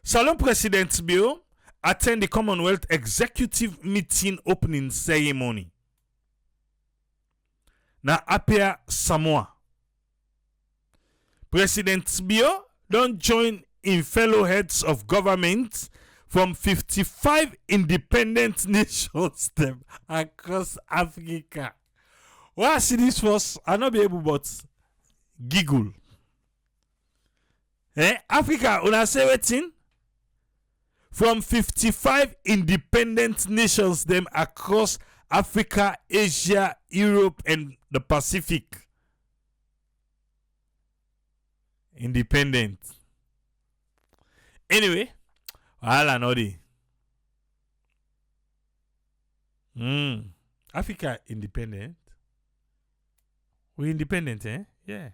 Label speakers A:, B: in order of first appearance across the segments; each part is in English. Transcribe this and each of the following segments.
A: Salon President Bio attend the Commonwealth Executive Meeting opening ceremony. Na Apia Samoa. President Bio don't join in fellow heads of government from 55 independent nations them across Africa. Why I see this first, I not be able but giggle. Africa, una say wetin? From 55 independent nations them across Africa, Asia, Europe, and the Pacific. Independent. Anyway, I know the Africa independent. We independent, eh? Yeah.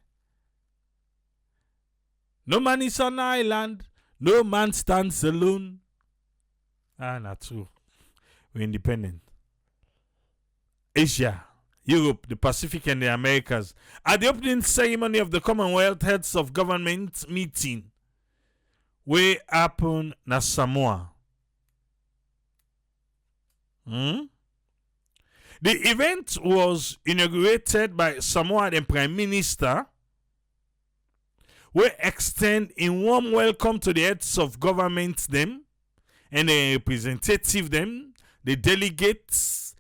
A: No man is on island. No man stands alone. Not true. We're independent. Asia, Europe, the Pacific, and the Americas. At the opening ceremony of the Commonwealth Heads of Government meeting, we happen na Samoa. The event was inaugurated by Samoa and Prime Minister. We extend a warm welcome to the heads of government them and the representative them, the delegates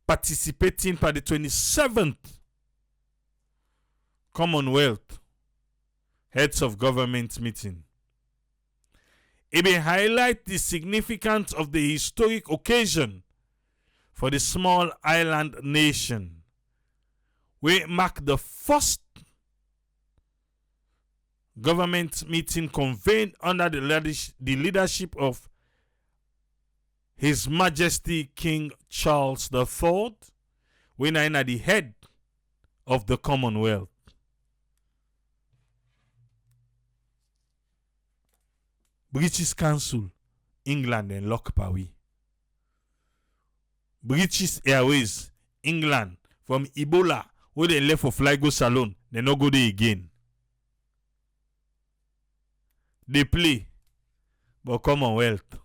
A: participating for the 27th Commonwealth Heads of Government meeting. It may highlight the significance of the historic occasion for the small island nation. We mark the first government meeting convened under the leadership of His Majesty King Charles III, when I am at the head of the Commonwealth. British Council, England and lock Paris. British Airways, England, from Ebola, where they left for fly go salon, they no go there again. They play, but Commonwealth.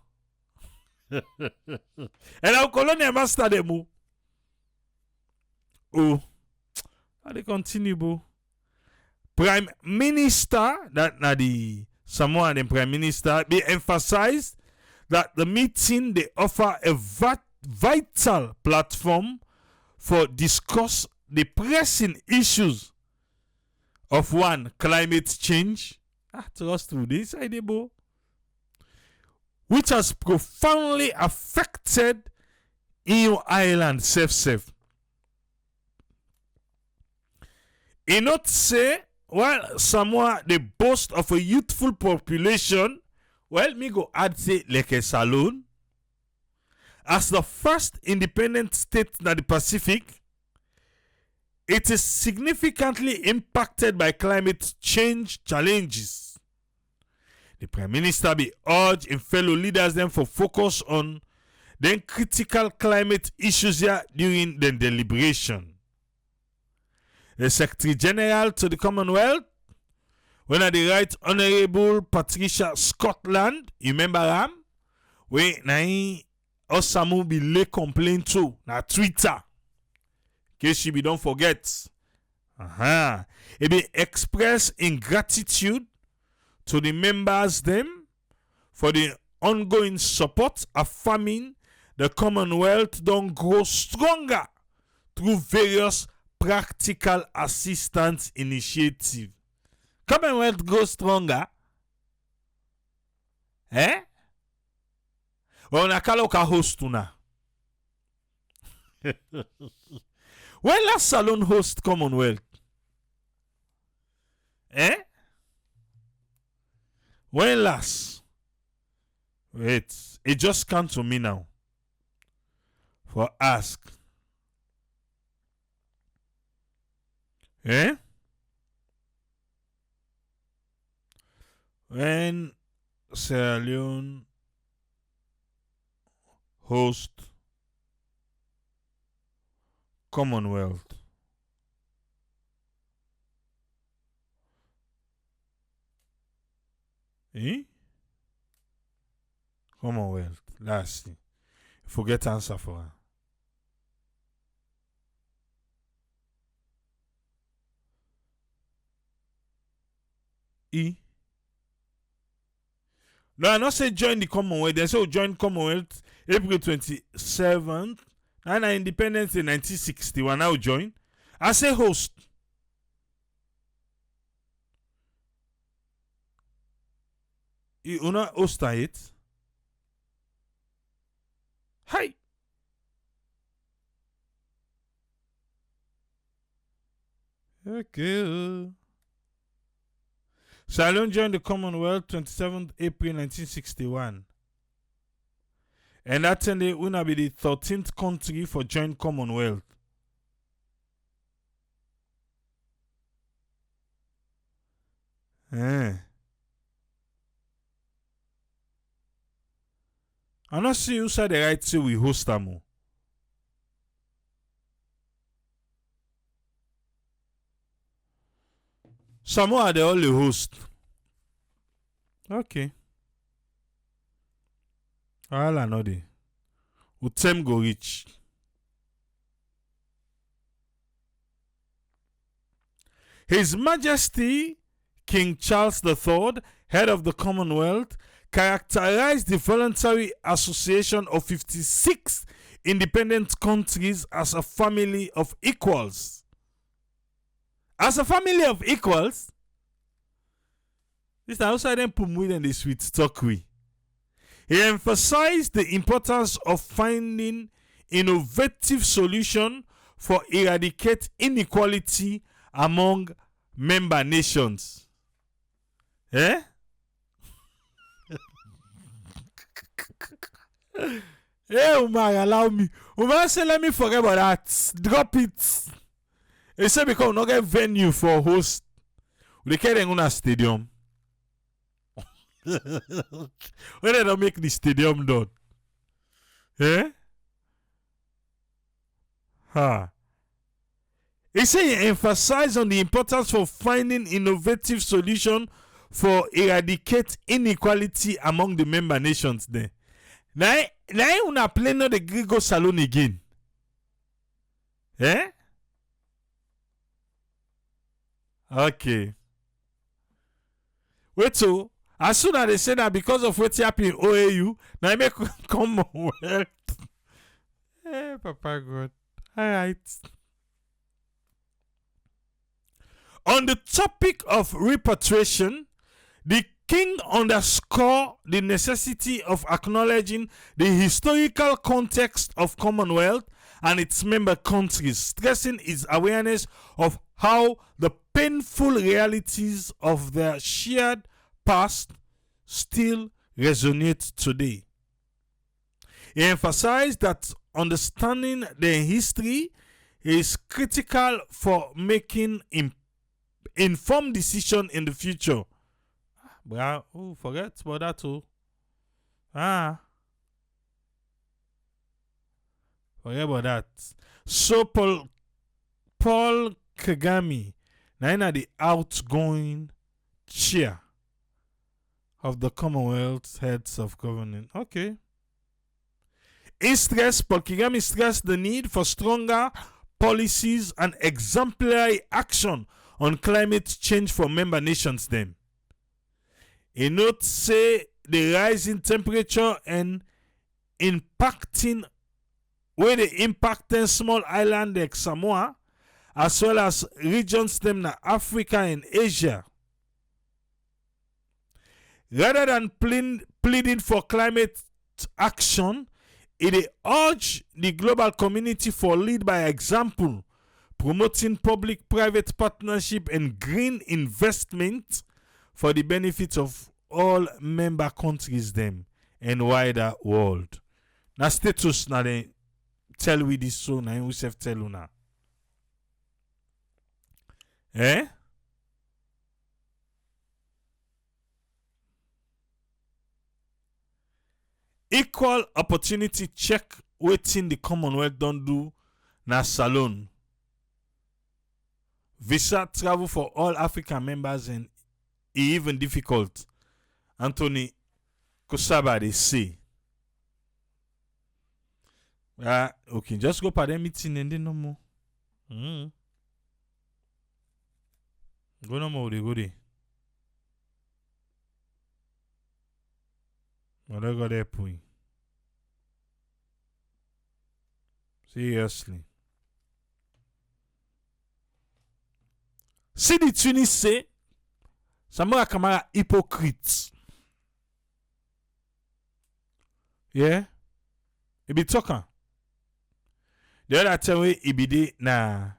A: And our colonial master them. Oh, how they continue, bro? Prime Minister, that na the Samoan and Prime Minister, they emphasized that the meeting they offer a vital platform for discuss the pressing issues of one, climate change. Trust to this idea, bro, which has profoundly affected EU island safe. He not say, while Samoa they boast of a youthful population, well, me go add say like a saloon. As the first independent state in the Pacific, it is significantly impacted by climate change challenges. The Prime Minister be urged in fellow leaders them for focus on then critical climate issues here during the deliberation. The Secretary General to the Commonwealth, when at the Right Honourable Patricia Scotland, you remember him? We na Osamu be lay complaint too na Twitter. In case she be don't forget. It be express in gratitude to the members them for the ongoing support, affirming the Commonwealth don't grow stronger through various practical assistance initiatives. Commonwealth grow stronger? Well, nakalo ka host tuna. When last salon host Commonwealth? When last? Wait, it just come to me now. For ask. When Sierra Leone host Commonwealth. Commonwealth. Let's see. Forget answer for her. E. No, I not say join the Commonwealth. They say join Commonwealth April 27th. And independence in 1961. Now join. I say host. You not host it. Hi. Okay. Salon joined the Commonwealth 27th April 1961. And that day will be the 13th country for join Commonwealth. I not see who said the right say we host them. Samoa they all the host. Okay. All I know they. Utem go reach. His Majesty King Charles III, head of the Commonwealth, characterized the voluntary association of 56 independent countries as a family of equals. As a family of equals, this is outside them put more than the sweet talk we. He emphasized the importance of finding innovative solutions for eradicate inequality among member nations. Eh? Hey, Umar, allow me. Umar say, let me forget about that. Drop it. He said because we not get venue for host. We can't go to stadium. When they don't make the stadium done. Eh? Ha. He said he emphasized on the importance for finding innovative solutions for eradicate inequality among the member nations there. Now you na play no the Grigo Salon again. Eh? Okay. Wait so as soon as they say that because of what happened in OAU, now I make Commonwealth. Eh, Papa God. Alright. On the topic of repatriation, the king underscored the necessity of acknowledging the historical context of Commonwealth and its member countries, stressing his awareness of how the painful realities of their shared past still resonate today. He emphasized that understanding their history is critical for making informed decisions in the future. But forget about that too. Forget about that. So Paul Kagame, now the outgoing chair of the Commonwealth heads of government. Okay. Paul Kagame stressed the need for stronger policies and exemplary action on climate change for member nations then. He notes say the rising temperature and impacting where they impacting small island like Samoa as well as regions them na Africa and Asia. Rather than pleading for climate action, it urged the global community for lead by example, promoting public-private partnership and green investment for the benefit of all member countries them and wider world. Now status na they tell we this so na we self tell you now. Eh? Equal opportunity check waiting the Commonwealth don't do na salon. Visa travel for all African members and even difficult. Anthony Kosaba they say. Okay, just go for the meeting and then no more. Go no more, go there. Whatever go there, point. Seriously. See the Tunis say, Samura Kamara hypocrite. Yeah? He be talking. The other time he be there na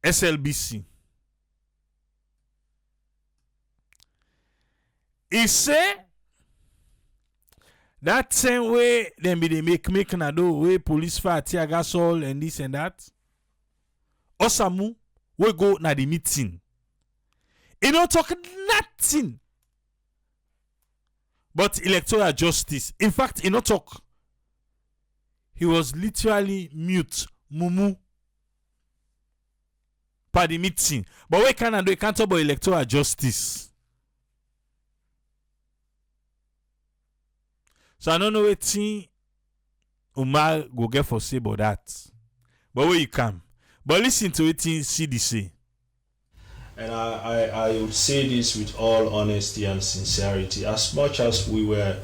A: SLBC. He say that same way them be they make na do way police fire tear gas all and this and that. Osamu we go na the meeting. He don't talk nothing but electoral justice. In fact, he not talk. He was literally mute, mumu, by the meeting. But we can't do? We can't talk about electoral justice. So I don't know what Umar go get for say about that. But where you come. But listen to what CD say.
B: And I would say this with all honesty and sincerity. As much as we were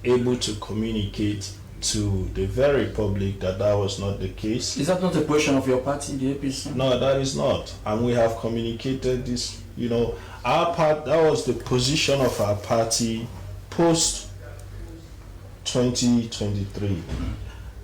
B: able to communicate to the very public that was not the case.
C: Is that not a question of your party, the APC?
B: No, that is not. And we have communicated this, our part, that was the position of our party post 2023.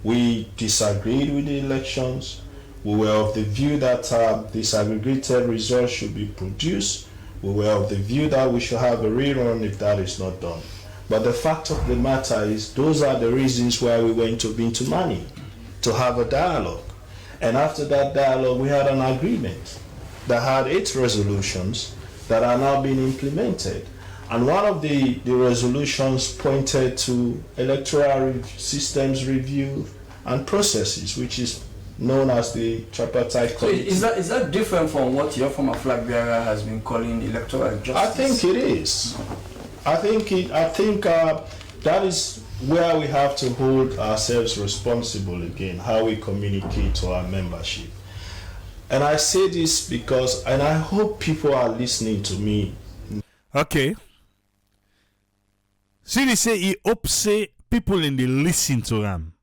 B: We disagreed with the elections. We were of the view that disaggregated results should be produced. We were of the view that we should have a rerun if that is not done. But the fact of the matter is, those are the reasons why we went to Bintu Mani, to have a dialogue. And after that dialogue, we had an agreement that had 8 resolutions that are now being implemented. And one of the resolutions pointed to electoral systems review and processes, which is known as the tripartite committee.
C: So is that different from what your former flag bearer has been calling electoral justice?
B: I think it is. I think that is where we have to hold ourselves responsible again, how we communicate to our membership. And I say this because, and I hope people are listening to me.
A: Okay. See, they say he hope say people in the listen to him.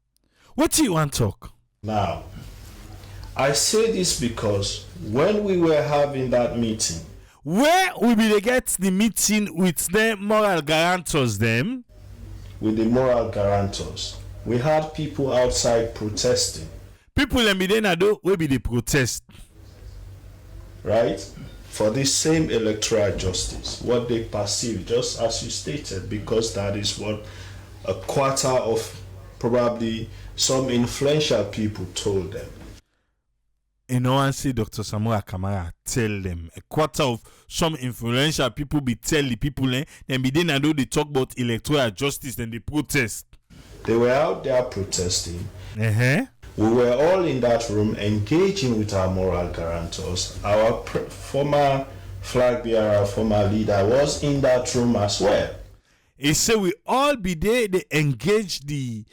A: What do you want to talk?
B: Now, I say this because when we were having that meeting,
A: where will be they get the meeting with the moral guarantors them?
B: With the moral guarantors. We had people outside protesting.
A: People in Midenado will be the protest.
B: Right? For this same electoral justice. What they perceive, just as you stated, because that is what a quarter of probably some influential people told them.
A: And say Dr. Samura Kamara tell them. A quarter of some influential people be tell the people then be then they talk about electoral justice and they protest.
B: They were out there protesting.
A: Uh-huh.
B: We were all in that room engaging with our moral guarantors. Our former flag bearer, former leader was in that room as well.
A: He said we all be there, they engage the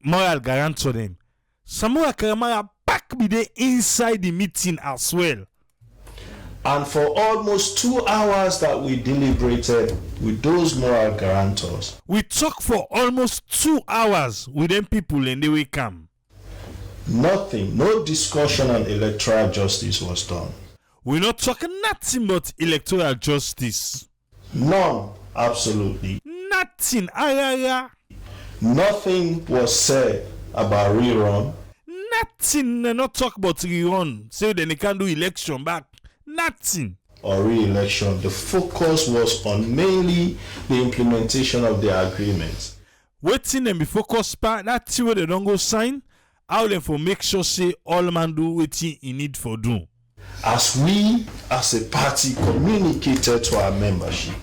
A: moral guarantor them. Samura Kamara back be there inside the meeting as well.
B: And for almost 2 hours that we deliberated with those moral guarantors.
A: We talk for almost 2 hours with them people and they will come.
B: Nothing, no discussion on electoral justice was done.
A: We're not talking nothing but electoral justice.
B: None, absolutely.
A: Nothing.
B: Nothing was said about rerun.
A: Nothing. Not talk about rerun. Say then they can't do election back. Nothing.
B: Or re-election. The focus was on mainly the implementation of the agreement.
A: Waiting them be focused part. That's where they don't go sign. How them for make sure say all man do waiting in need for do.
B: As we as a party communicated to our membership.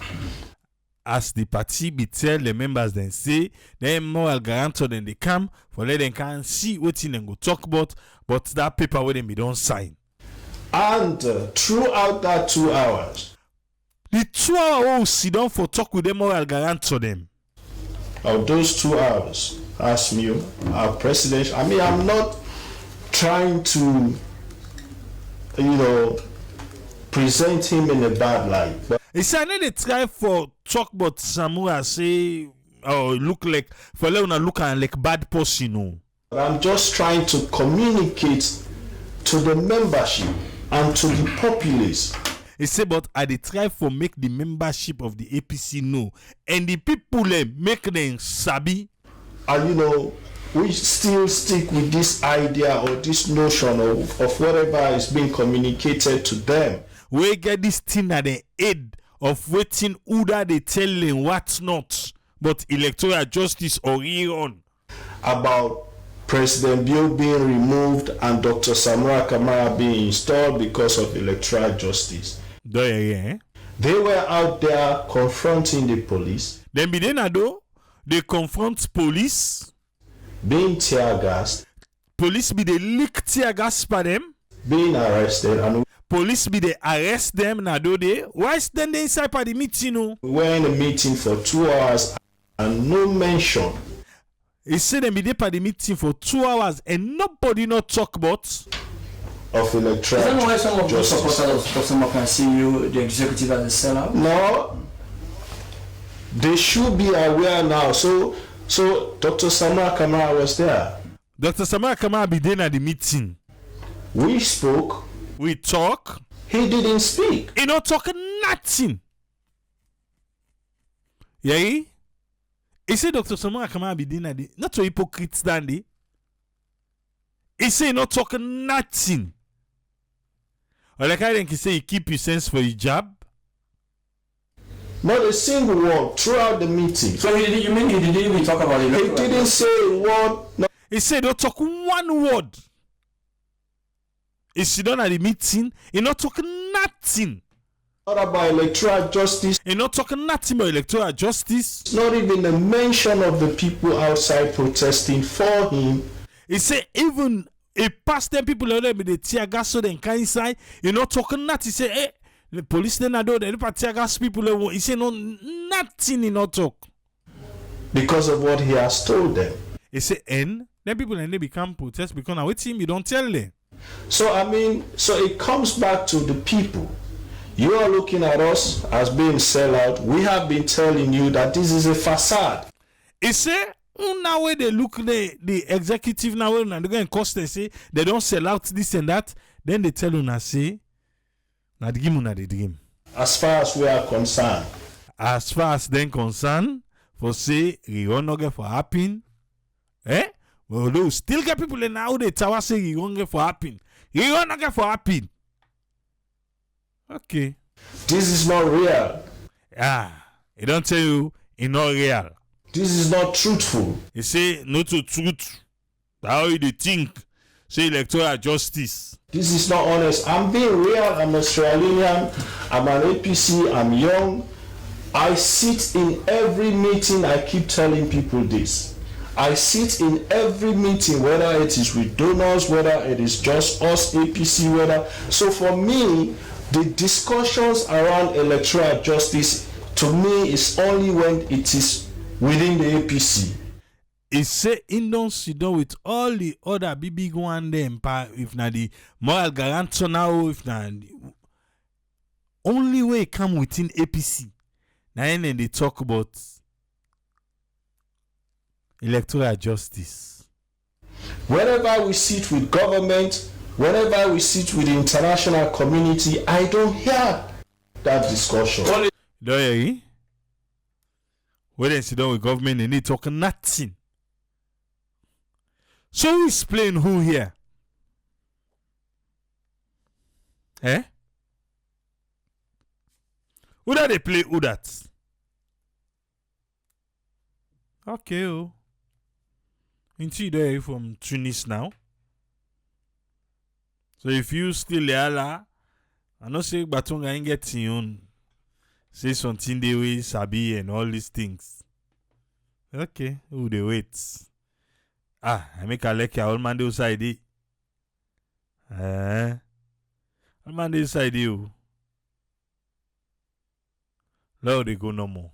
A: As the party be tell the members then say them moral guarantor then they come for let them can see what them go talk about, but that paper where them be don't sign.
B: And throughout that 2 hours,
A: the 2 hours sit down for talk with them moral guarantor them.
B: of those 2 hours as me, our president. I mean, I'm not trying to, present him in a bad light. But
A: He said, I know they try for talk about Samura, say, look like, for Leone look like bad person,
B: I'm just trying to communicate to the membership and to the populace.
A: He said, but I dey try for make the membership of the APC know, and the people make them sabi.
B: And we still stick with this idea or this notion of whatever is being communicated to them.
A: We get this thing at the head of waiting who that they tell them what's not, but electoral justice or on.
B: About President Bill being removed and Dr. Samura Kamara being installed because of electoral justice.
A: Yeah.
B: They were out there confronting the police.
A: Then be then they confront police.
B: Being tear gassed.
A: Police be they lick tear gas by them.
B: Being arrested. And
A: police be they arrest them na do they. Why stand they inside for the meeting?
B: We were in a meeting for 2 hours and no mention.
A: He said them be there for the meeting for 2 hours and nobody not talk about
B: of electoral.
C: Is that why some of the supporters of Dr. can see you, the executive, as a sellout?
B: No. They should be aware now. So Dr. Samura Kamara was there.
A: Dr. Samura Kamara be there at the meeting.
B: We spoke.
A: We talk.
B: He didn't speak.
A: He not talk nothing. Yeah. He said Dr. Samura Kamara be there at the not so hypocrite standing. He say he not talk nothing. Or like I think he say you keep your sense for your job.
B: Not a single word throughout the meeting.
C: So he didn't even talk about it?
B: He didn't say a word. No.
A: He said don't talk one word. He sit down at the meeting. He not talk nothing.
B: Not about electoral justice.
A: He not talk nothing about electoral justice.
B: Not even a mention of the people outside protesting for him.
A: He say even a past 10 people already with the tear gas so they can inside. He not talking nothing. He say, hey, the police then are doing the tear gas people. He say no nothing. He not talk
B: because of what he has told them.
A: He say and then people and they become protest because now with him you don't tell them.
B: So I mean, so it comes back to the people. You are looking at us as being sellout. We have been telling you that this is a facade.
A: He say now when they look the executive now when they go and cost they say they don't sell out this and that, then they tell you say na the game na the dream.
B: As far as we are concerned.
A: As far as then concerned, for say we not get for happen. Well, they still get people in now they tower say you won't get for happen. You won't get for happen. Okay.
B: This is not real.
A: He don't tell you it's not real.
B: This is not truthful.
A: He say no to truth. That's how you think. Say electoral justice.
B: This is not honest. I'm being real. I'm Australian. I'm an APC. I'm young. I sit in every meeting. I keep telling people this. I sit in every meeting, whether it is with donors, whether it is just us, APC, whether. So for me, the discussions around electoral justice, to me, is only when it is within the APC.
A: He say he don't sit down with all the other big one them, if not the moral guarantor now, if not the only way come within APC. Now and then they talk about electoral justice.
B: Whenever we sit with government, whenever we sit with the international community, I don't hear that discussion.
A: Don't you hear? When they sit down with government, they need talk nothing. So who is playing who here? Who that they play who that? Okay, oh. Into there from Tunis now. So if you still there, I know say Batunga ain't get your own. Say something they way sabi and all these things. Okay, who they wait? I make a like all man do side. All man do side you. Now they go no more.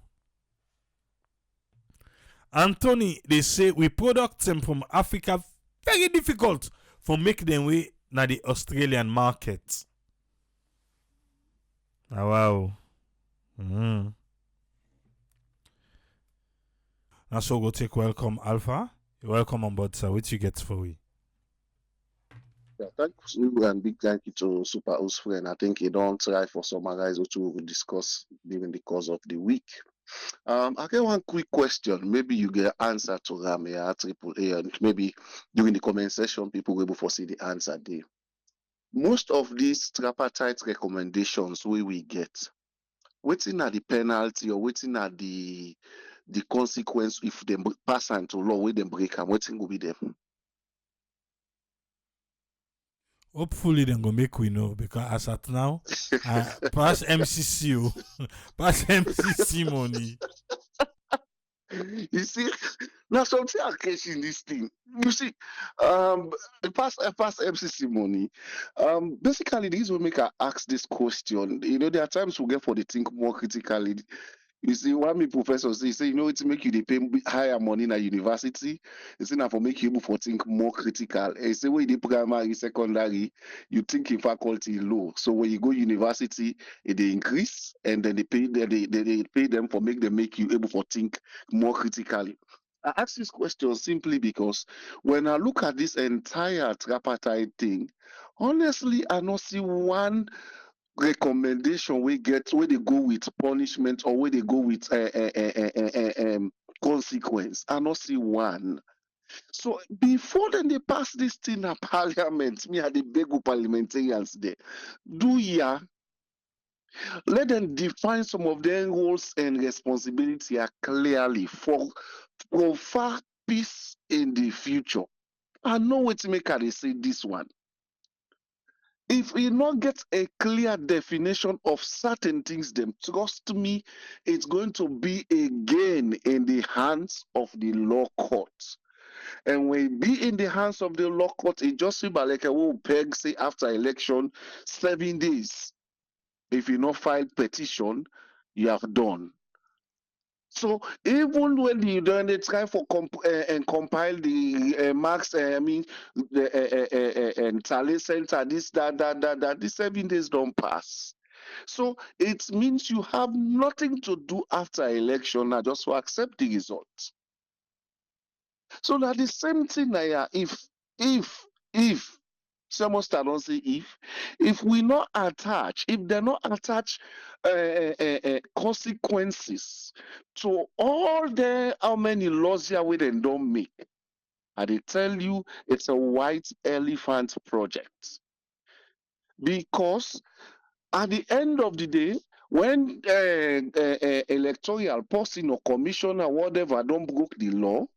A: Anthony, they say we product them from Africa very difficult for make them way na the Australian market. Ah, wow. Mm. Now so go take welcome Alpha. You're welcome on board, sir. What you get for we?
D: Yeah, thank you and big thank you to Super Host Friend. I think he don't try for summarize what we will discuss during the course of the week. I get one quick question. Maybe you get answer to them here, Triple A, and maybe during the comment section, people will be able to see the answer there. Most of these tripartite recommendations we get, waiting at the penalty or waiting at the consequence if they pass into law, where they break and waiting will be them.
A: Hopefully, then go make we know because as at now, pass MCC, pass MCC money.
D: You see, now something I catch in this thing. You see, pass MCC money. Basically, these will make I ask this question. You know, there are times we get for the think more critically. You see, one me professor say, you know, it's make you they pay higher money in a university. It's enough for make you able for think more critical. And say when you primary, secondary, you think in faculty low. So when you go university, they increase, and then they pay them for make you able for think more critically. I ask this question simply because when I look at this entire tripartite thing, honestly, I not see one recommendation we get where they go with punishment or where they go with consequence. I not see one. So before then they pass this thing in parliament, me and the beg parliamentarians there. Do ya let them define some of their roles and responsibility clearly for far peace in the future. I know what to make they say this one. If we not get a clear definition of certain things, then trust me, it's going to be again in the hands of the law courts. And when it be in the hands of the law court, it just seems like a will peg say after election 7 days. If you not file petition, you have done. So even when you done they try for and compile the marks, I mean the and talent center, this that the 7 days don't pass. So it means you have nothing to do after election now, just to accept the results. So that the same thing now, if someone start don't say if we not attach, if they're not attach consequences to all the how many laws here we then don't make, I they tell you it's a white elephant project. Because at the end of the day, when electoral person or commission or whatever don't broke the law,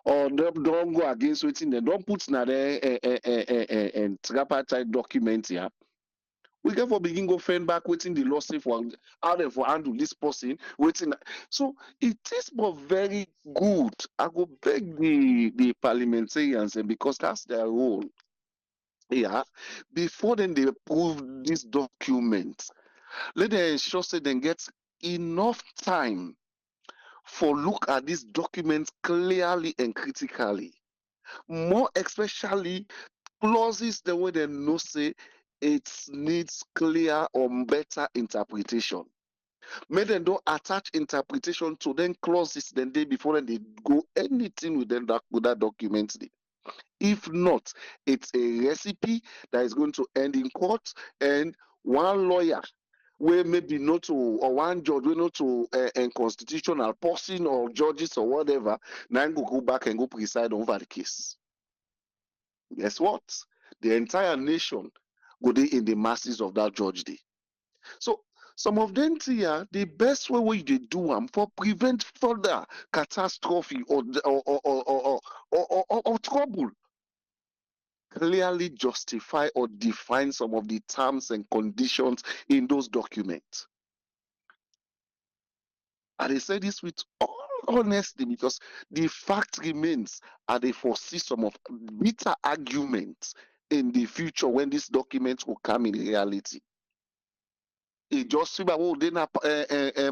D: or don't go against waiting, they don't put na the tripartite document here. We can for begin go fend back waiting the law say for how they for handle this person waiting. So it is but very good. I go beg the parliamentarians because that's their role. Yeah, before then they approve this document, let them ensure say they get enough time for look at these documents clearly and critically. More especially clauses the way they know say it needs clear or better interpretation. May them don't attach interpretation to then clauses then they before they go anything with them with that document. If not, it's a recipe that is going to end in court, and one lawyer where maybe not to, or one judge will not to constitutional person or judges or whatever, now go back and go preside over the case. Guess what? The entire nation go dey in the masses of that judge day. So some of them here, the best way they do them for prevent further catastrophe or trouble, clearly justify or define some of the terms and conditions in those documents. And they say this with all honesty because the fact remains, and they foresee some of bitter arguments in the future when these documents will come in reality. It just seems about then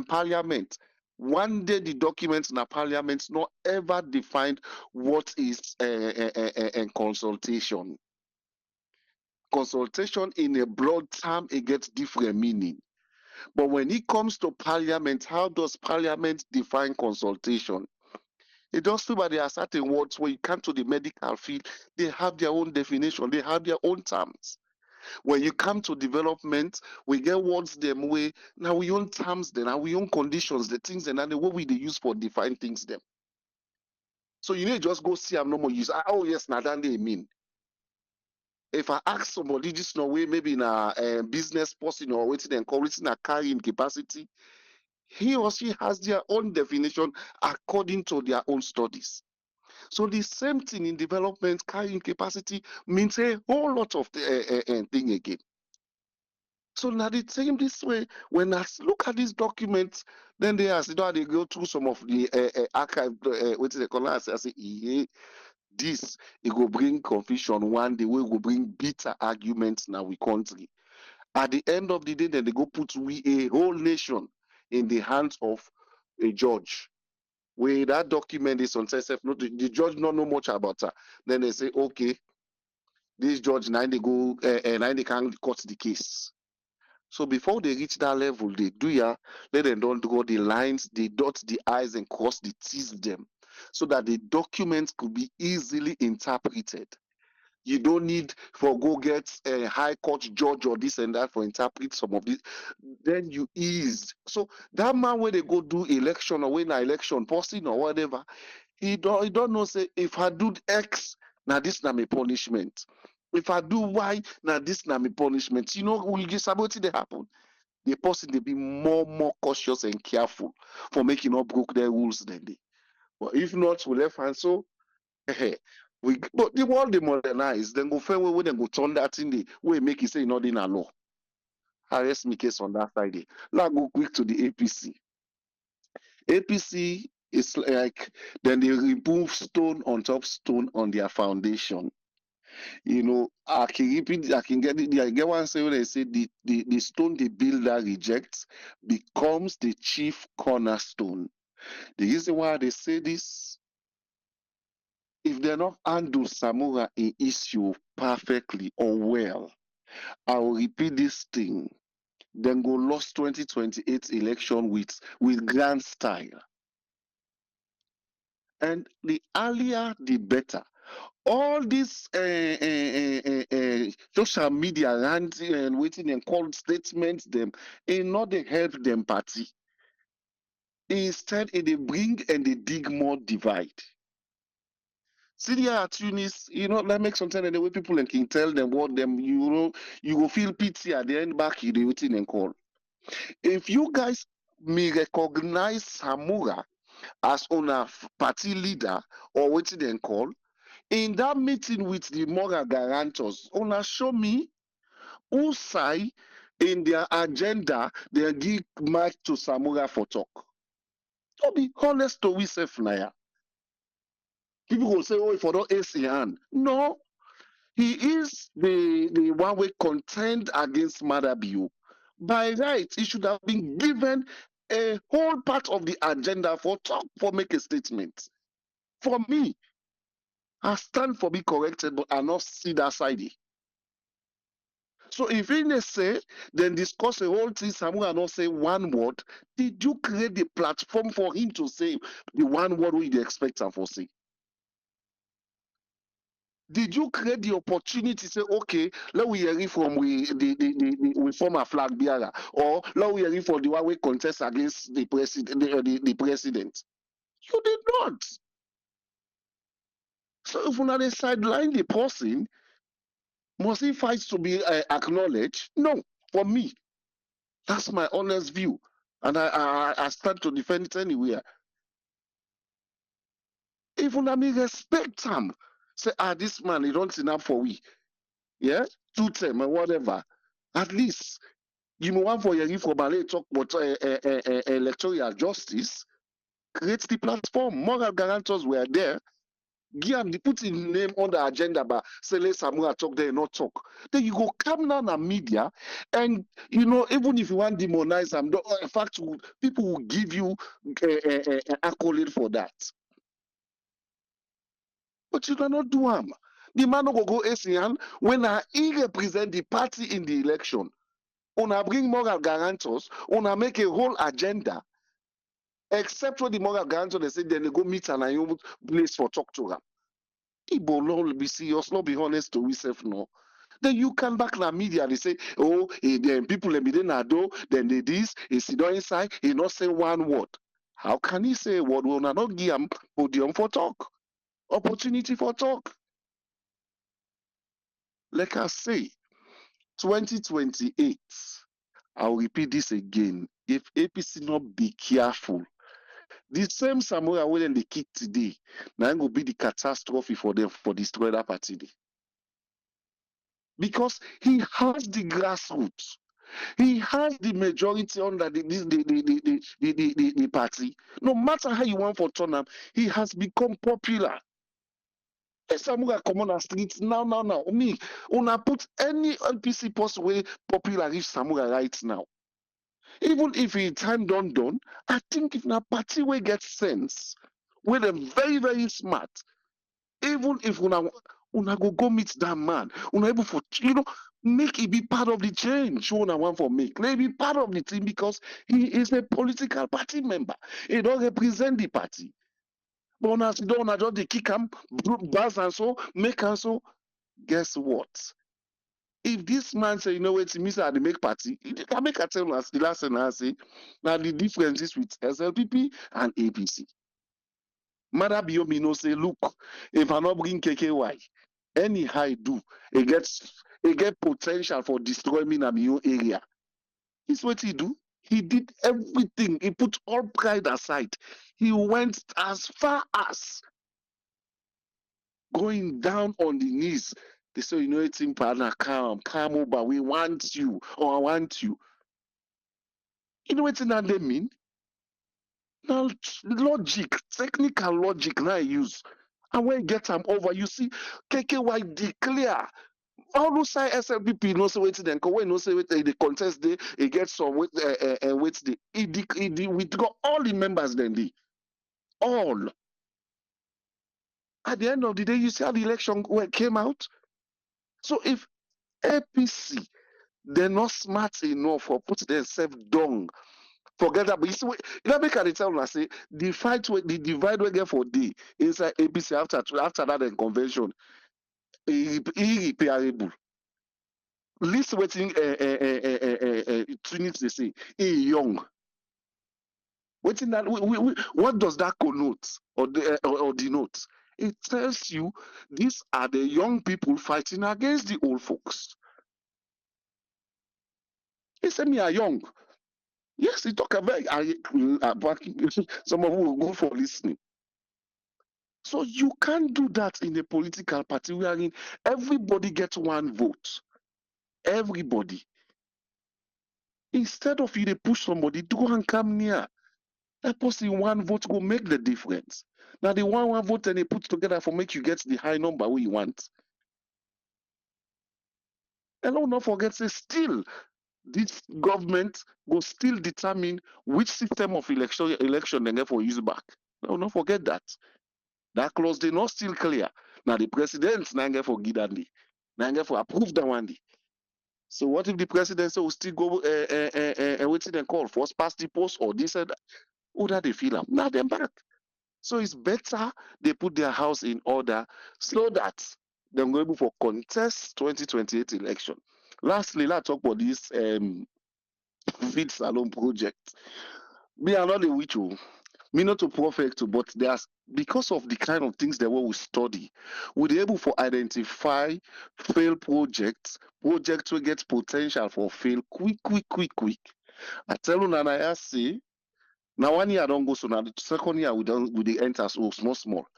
D: parliament. One day the documents in the parliament not ever defined what is consultation. Consultation in a broad term, it gets different meaning. But when it comes to parliament, how does parliament define consultation? It does feel like there are certain words when you come to the medical field, they have their own definition, they have their own terms. When you come to development, we get words them way, now we own terms, then now we own conditions, the things and the way we they use for define things them. So you need to just go see I'm no more use. Oh yes, now that they mean. If I ask somebody this no way, maybe in a business person or waiting and calling a carrying capacity, he or she has their own definition according to their own studies. So the same thing in development, carrying capacity means a whole lot of thing again. So now the same this way, when I look at these documents, then they ask, they go through some of the archive, what is it called? I say, yeah, this, it will bring confusion one day, we will bring bitter arguments now we country. At the end of the day, then they go put we a whole nation in the hands of a judge. Where that document is on self, the judge not know much about her. Then they say, okay, this judge now they go now they can cut the case. So before they reach that level, they do let them don't draw the lines, they dot the I's and cross the T's them, so that the documents could be easily interpreted. You don't need for go get a high court judge or this and that for interpret some of this. Then you ease. So that man when they go do election or win an election, posting or whatever, he don't know say if I do X, now this na my punishment. If I do Y, now this na my punishment. You know, will get something they happen. The person they be more cautious and careful for making not broke their rules than they. But if not, we left hand so but the world they modernize, then go fair way, then go turn that in the way make it say not in a law. Arrest me case on that side. Let's go quick to the APC. APC is like then they remove stone on top stone on their foundation. You know, I can repeat, I can get it. I get one say when they say the stone the builder rejects becomes the chief cornerstone. The reason why they say this, if they're not handle Samura in issue perfectly or well, I will repeat this thing. Then go lost 2028 election with grand style. And the earlier the better. All these social media ranting and waiting and called statements them in not they help them party. Instead, they bring and they dig more divide. See the at Tunis, you know, that makes something and the way people can tell them what them, you know, you will feel pity at the end back in the waiting and call. If you guys may recognize Samura as on a party leader or waiting and call, in that meeting with the moral guarantors, una show me who say in their agenda they give mic to Samura for talk. To be honest to we self now. People will say, oh, if I don't ace in hand. No, he is the one way contend against Madabiu. By right, he should have been given a whole part of the agenda for talk, for make a statement. For me, I stand for being corrected, but I not see that side. So if he say, then discuss the whole thing, Samuel not say one word, did you create the platform for him to say the one word we expect him for say? Did you create the opportunity to say, okay, let we hear it from we form a flag bearer, or let we hear it from the one we contest against the president, the president? You did not. So if on the sideline the person, must he fight to be acknowledged? No, for me, that's my honest view, and I stand to defend it anywhere. Even I mean respect him. Say, this man, he don't enough for we. Yeah, 2 term or whatever. At least you know one for your for ballet talk about electoral justice. Create the platform. Moral guarantors were there. Give the put in name on the agenda, but say let Samura talk there, not talk. Then you go come down the media, and you know even if you want demonize them, in fact people will give you accolade for that. But you cannot do them. The man no go ASEAN when he represent the party in the election. Una bring moral guarantors, una make a whole agenda. Except for the moral guarantor, they say then they go meet and I place for talk to them. Igbo no be serious, not be honest to yourself, no. Then you come back to the media, they say, oh, then people let me do, then they this, he sit down inside, he not say one word. How can he say a word when I not give him podium for talk? Opportunity for talk. Like I say, 2028, I'll repeat this again. If APC not be careful, the same Samura when they kick today, now will be the catastrophe for them for destroy that party. Because he has the grassroots, he has the majority under the party. No matter how you want for turn him, he has become popular. Samura Kamara streets now. Me, una put any NPC post way popular reach Samura right now. Even if he time done, I think if na party way get sense, where them very, very smart, even if una go meet that man, una able for make it be part of the change. Una want for make, let it be part of the team because he is a political party member. He don't represent the party. But una just they kick him, buzz and so, make and so. Guess what? If this man say, you know what, means I make party, he can make a tell us the last thing I say. Now the differences with SLPP and APC. Mother Biomi no say, look, if I not bring KKY, anyhow I do, it get potential for destroying me in my own area. It's what he do. He did everything. He put all pride aside. He went as far as going down on the knees. They say, you know, it's in partner, calm over. We want you, or I want you. You know what they mean? Now, logic, technical logic, now I use. And when you get them over, you see, KKY declare. All those side SLPP no say waiting then when no say wait the contest day it gets some wait the we got all the members then the all at the end of the day you see how the election came out. So if APC they're not smart enough for put themselves down, forget that. But you see, let me can tell you, say the fight the divide we get for day inside APC after that convention irreparable. Least waiting Trinity they say young. Waiting that what does that connote or denote? It tells you these are the young people fighting against the old folks. They say me are young. Yes, he talk about some of you will go for listening. So you can't do that in a political party wherein everybody gets one vote. Everybody. Instead of you to push somebody, go and come near. That person one vote go make the difference. Now the one vote and they put together for make you get the high number we want. And don't not forget, say still this government will still determine which system of election they get for use back. Don't not forget that. That clause they not still clear. Now the president now get for Gidandi. Now get for approve that one. So what if the president will still go waiting and call first past the post or this and that? Who that they feel them? Now them back. So it's better they put their house in order so that they're able for contest 2028 election. Lastly, let's talk about this feed salon project. Me are not a witch, me not a prophet, but there's because of the kind of things that we study, we're able to identify failed projects will get potential for fail quick. I tell you, and I say, now 1 year I don't go so now the second year we the enter so small.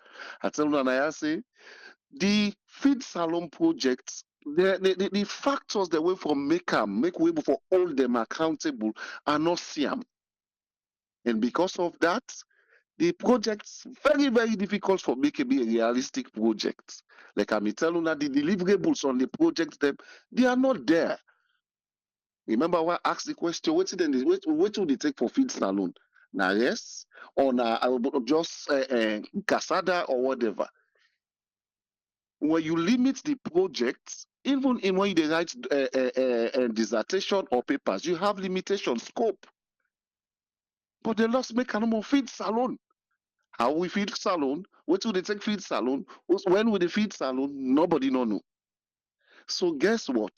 D: I tell you, and I say, the feed salon projects, the factors that way from make way for hold them accountable are not same. And because of that, The projects very, very difficult for make it be a realistic project. Like I'm telling you, the deliverables on the project, they are not there. Remember what I asked the question, what do they take for feed salon? Now yes, or na just casada or whatever. When you limit the projects, even in when they write dissertation or papers, you have limitation scope. But they lost make no more feed salon. How we feed salon? What do they take feed salon? When will they feed salon? Nobody no know. So guess what?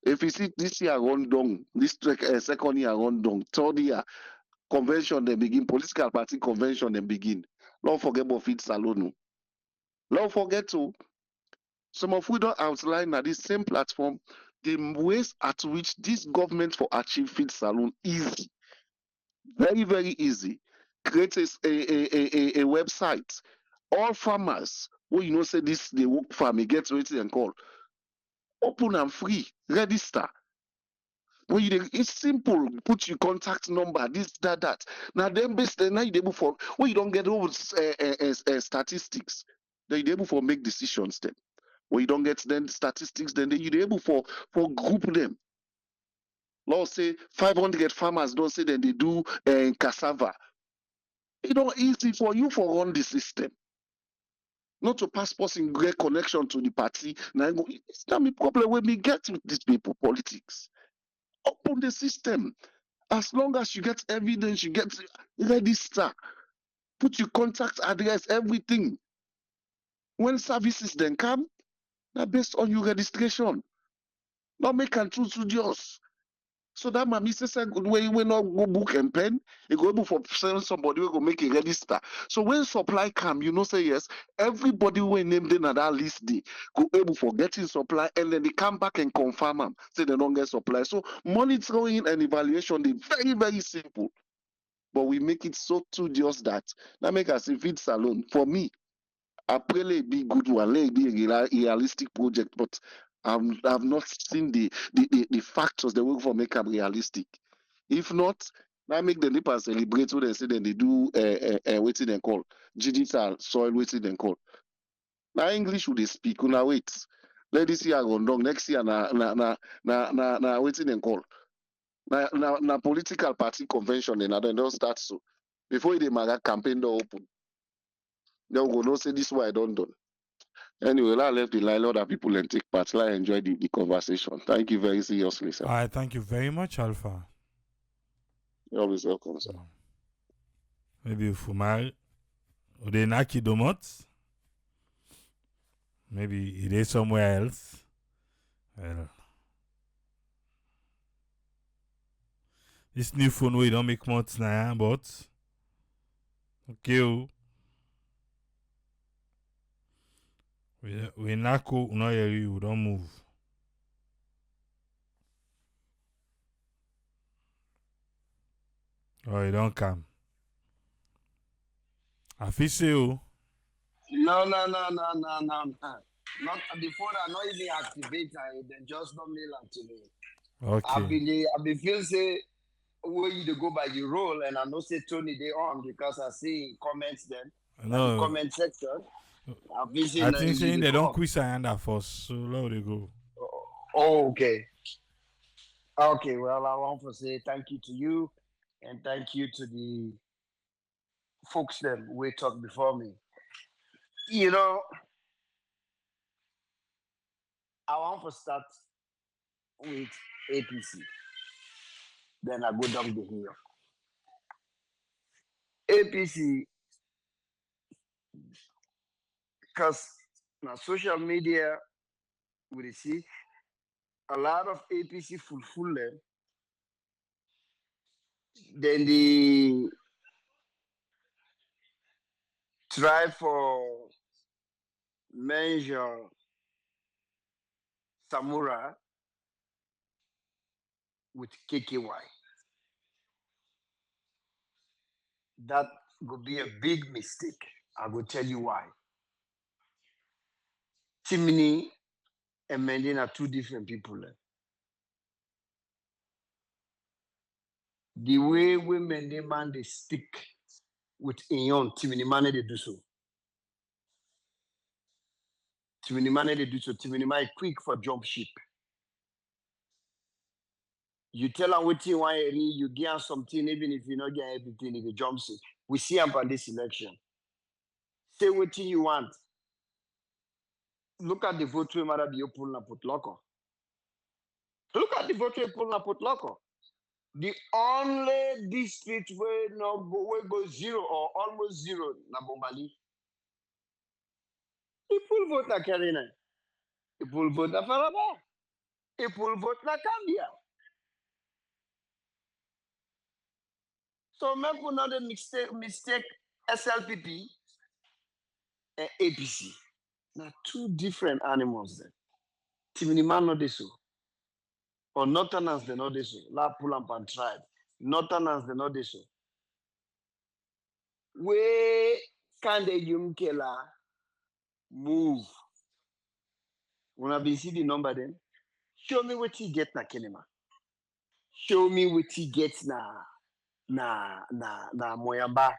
D: If you see this year run down, this second year run down, third year convention they begin, political party convention they begin. Don't forget about feed salon. Don't forget to some of we don't outline at this same platform the ways at which this government for achieve feed salon easy, very very easy. Create a website. All farmers who say this they work farm, e get wetin dem call open and free, register. When it's simple, put your contact number, this, that. Now then based now you able for when you don't get all statistics, then you able for make decisions then. When you don't get then statistics, then you able for group them. Law say 500 farmers don't say that they do cassava. It's not easy for you for run the system. Not to pass person great connection to the party. Now it's not me problem when we get with these people politics. Open the system. As long as you get evidence, you get register, put your contact address, everything. When services then come, they're based on your registration. Not make and too studios. So that my missus said, when you not go book and pen, you go able for send somebody who go make a register. So when supply come, say yes, everybody will name them at that list day go able for getting supply, and then they come back and confirm them, say they don't get supply. So monitoring and evaluation, they very, very simple. But we make it so tedious that make us a feed salon. For me, I pray let it be good one, let it be a realistic project, but I've not seen the factors that work for make them realistic. If not, now make the nippers celebrate what they say, then they do waiting and call digital soil waiting and call. Now English would they speak, now wait. Let this year go down, next year na waiting and call. Na political party convention and then don't start so. Before the MAGA campaign don't open, they'll go no say this is what I don't do. Anyway, I left the line, other people and take part. I enjoy the conversation. Thank you very seriously, sir.
A: I thank you very much, Alpha.
D: You're always welcome, sir.
A: Maybe Fumar, or they Naki Domot. Maybe it is somewhere else. Well, this new phone we don't make much now, but okay. We nako no you don't move. Or you don't come. I feel so.
E: No. Not the phone are not even activated. They just don't mail it to me.
A: Okay.
E: I've been feel say where you go by the role, and I know say Tony they on because I see comments then.
A: No.
E: The comment section.
A: I think saying they don't quiz and that first, so low they go.
E: Oh, okay. Okay, well, I want to say thank you to you, and thank you to the folks that we talked before me. I want to start with APC. Then I go down the hill. APC, because now social media, we see a lot of APC fulfill them. Then they try for measure Samura with KKY. That would be a big mistake. I will tell you why. Timini and Mendin are two different people. The way women demand they stick with Ion, Timinimane de do so. Timinimane de do so. Timinimane quick for jump ship. You tell them what you want, you get something, even if you not get everything, if you jump ship. We see them on this election. Say what you want. Look at the vote we might be pulling up put loco. Look at the vote we pulling up put loco. The only district where go zero or almost zero na Bombali. People vote na Carolina. People vote na Faraba. People vote na Cambia. So make we not mistake SLPP and APC. Now two different animals then. Timiniman no deso. Or Northerners they no deso. La Pulampan tribe. Northerners they no deso. Where can the Yumkela move? When I been see the number then, show me what he get na Kenema. Show me what he gets na Moyamba.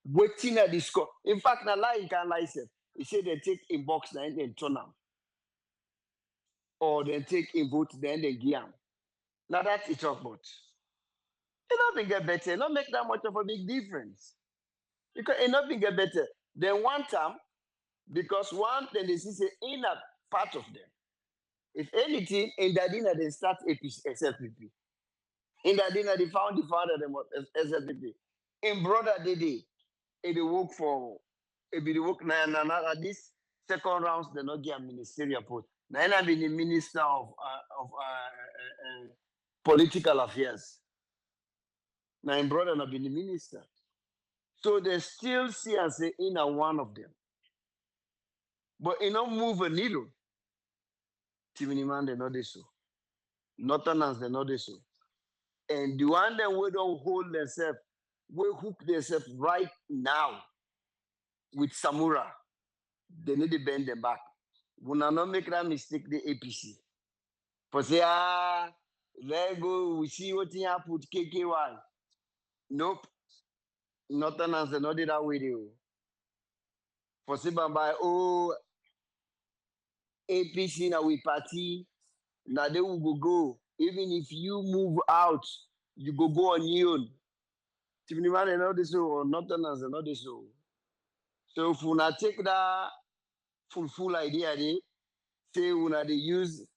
E: Waiting at the score. In fact, na lie can license. He said they take in box then they turn them. Or they take in vote then they give them. Now that's it talk about. It nothing get better. It not make that much of a big difference. Because it nothing get better. Then one time, because one then they see in a part of them. If anything, in that dinner they start APC, SLPP. In that dinner they found the father them of SLPP. In brother they work for they work now at this second rounds they not get a ministerial post. Now I been the minister of political affairs. Now in brother not been the minister. So they still see and say in a one of them. But you don't move a needle. Timiniman they know this so. Northerners they know this so. And the one that we don't hold themselves, we hook themselves right now with Samura. They need to bend them back. We not make that mistake the APC. For say there go we see what he put KKY. Nope. Northerners they not did that with you. For say by APC now we party. Now they will go. Even if you move out, you go on your own. Tifiniman and all this or Northerners and all this. So if we not take that full idea, say we not use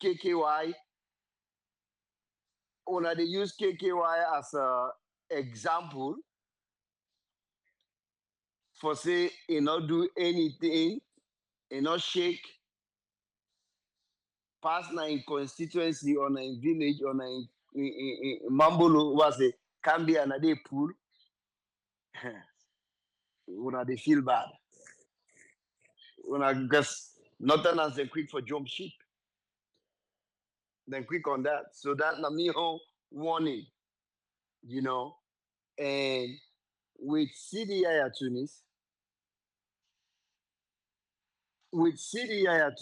E: KKY, we not use KKY as a example for say you not do anything, you not shake. Pass in constituency or in village or in Mambolo was a Cambia and a day pool. When they feel bad. When I guess Northerners they quick for jump ship. Then quick on that. So that na me warning, you know. And with CDI Tunis, in CDI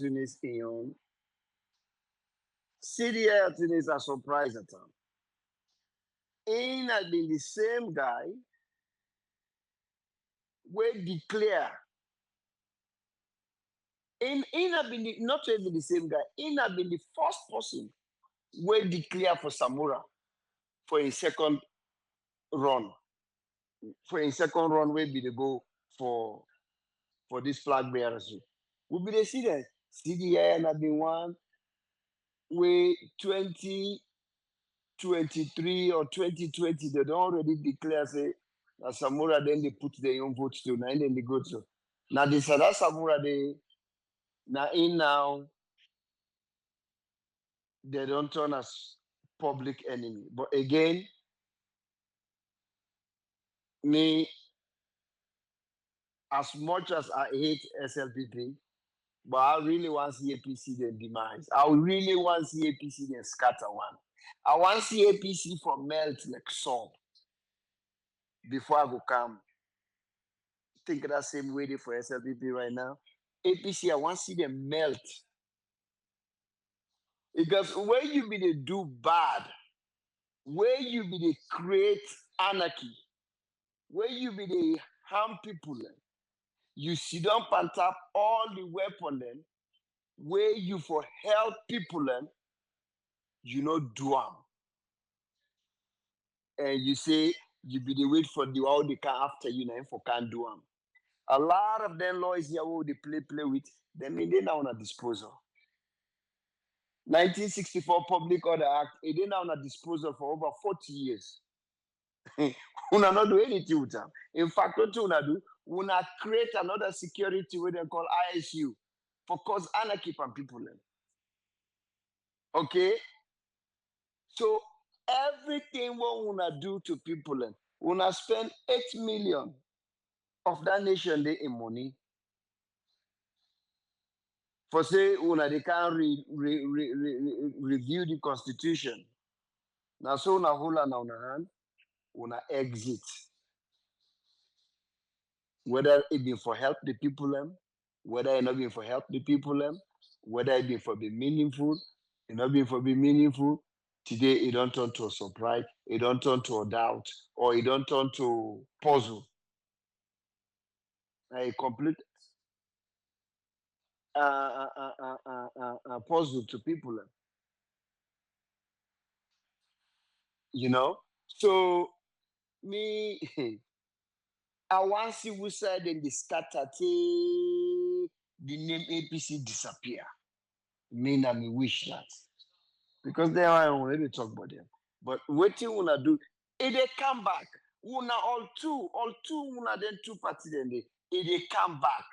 E: Tunis are surprised at them. Ain't had been the same guy where declare. Ain't had been not even the same guy. Ain't had been the first person where declare for Samura for a second run. For a second run, where be the go for this flag bearers. We be the see that CDI and have been one where 2023 or 2020 they don't already declare say that Samura then they put their own votes to now then they go to. Now they said that Samura they now they don't turn as public enemy. But again, me as much as I hate SLPP, but I really want to see APC then demise. I really want to see APC then scatter one. I want to see APC for melt like salt before I go come. Think that same way for SLPP right now. APC, I want to see them melt. Because when you be the do bad, where you be the create anarchy, where you be the harm people, you sit down and tap all the weapon then, where you for help people you know do am. And you say you be the wait for the all they can after you know for can't do am. A lot of them lawyers here who they play with, they mean they now on a disposal. 1964 Public Order Act, it is now on a disposal for over 40 years. Una not do anything with them. In fact, what una do, una create another security where they call ISU for cause anarchy and people. Okay? So everything what una do to people, una spend 8 million of that nation day in money. For say una they can review the constitution. Now so una hold on una hand, una exit. Whether it be for help the people, whether it not be for help the people, whether it be for be meaningful, it not be for be meaningful. Today it don't turn to a surprise, it don't turn to a doubt, or it don't turn to puzzle. A complete puzzle to people. You know? So me I want to see which side in the scatter the name APC disappear. Me na me wish that. Because they are already talk about them. But what you wanna do, if they come back, una all two, una then two parties then they come back.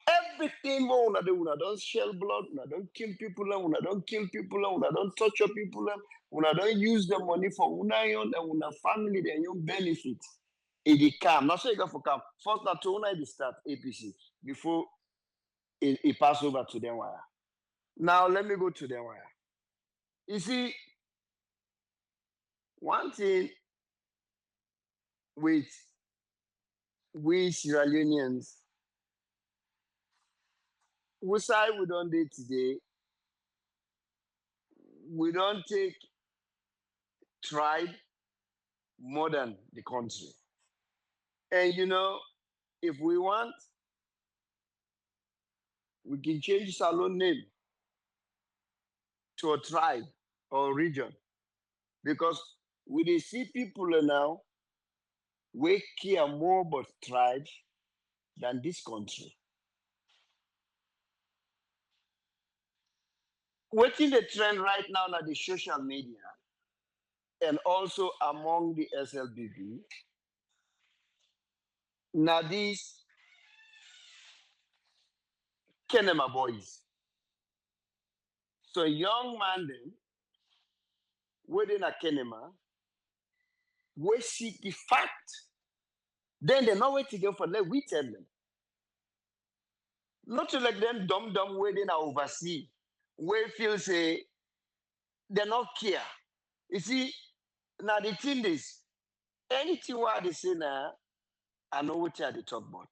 E: Everything what una do, una don't shell blood, una don't kill people, una don't kill people, una don't torture people, una don't use the money for una own and una family, their own benefit. If they come, not say you got for come. First, not to una they start APC before it pass over to them wire. Now let me go to them wire. You see, one thing with we Sierra Leoneans, we side we don't do today, we don't take tribe more than the country. And you know, if we want, we can change Salon name to a tribe or region. Because we dey see people now, we care more about tribes than this country. What's in the trend right now na the social media and also among the SLBB, now these Kenema boys. So young man then, within a Kenema, we see the fact, then they know where to go for let we tell them. Not to let them dumb waiting oversee, we feel say they not care. You see, now the thing is, anything what they say now, I know what they talk about.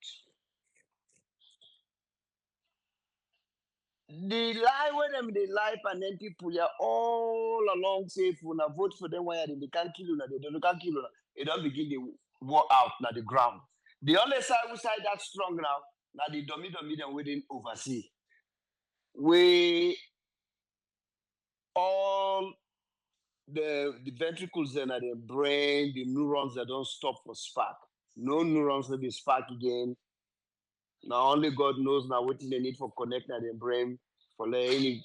E: The lie when them they lie and then people are all along say when I vote for them why they can't kill you, they can't kill you. They don't begin the war out na the ground. The only side who side that strong now the dummy them within oversee. We all the ventricles in the brain, the neurons that don't stop for spark. No neurons will be spark again. Now only God knows now what they need for connecting the brain for any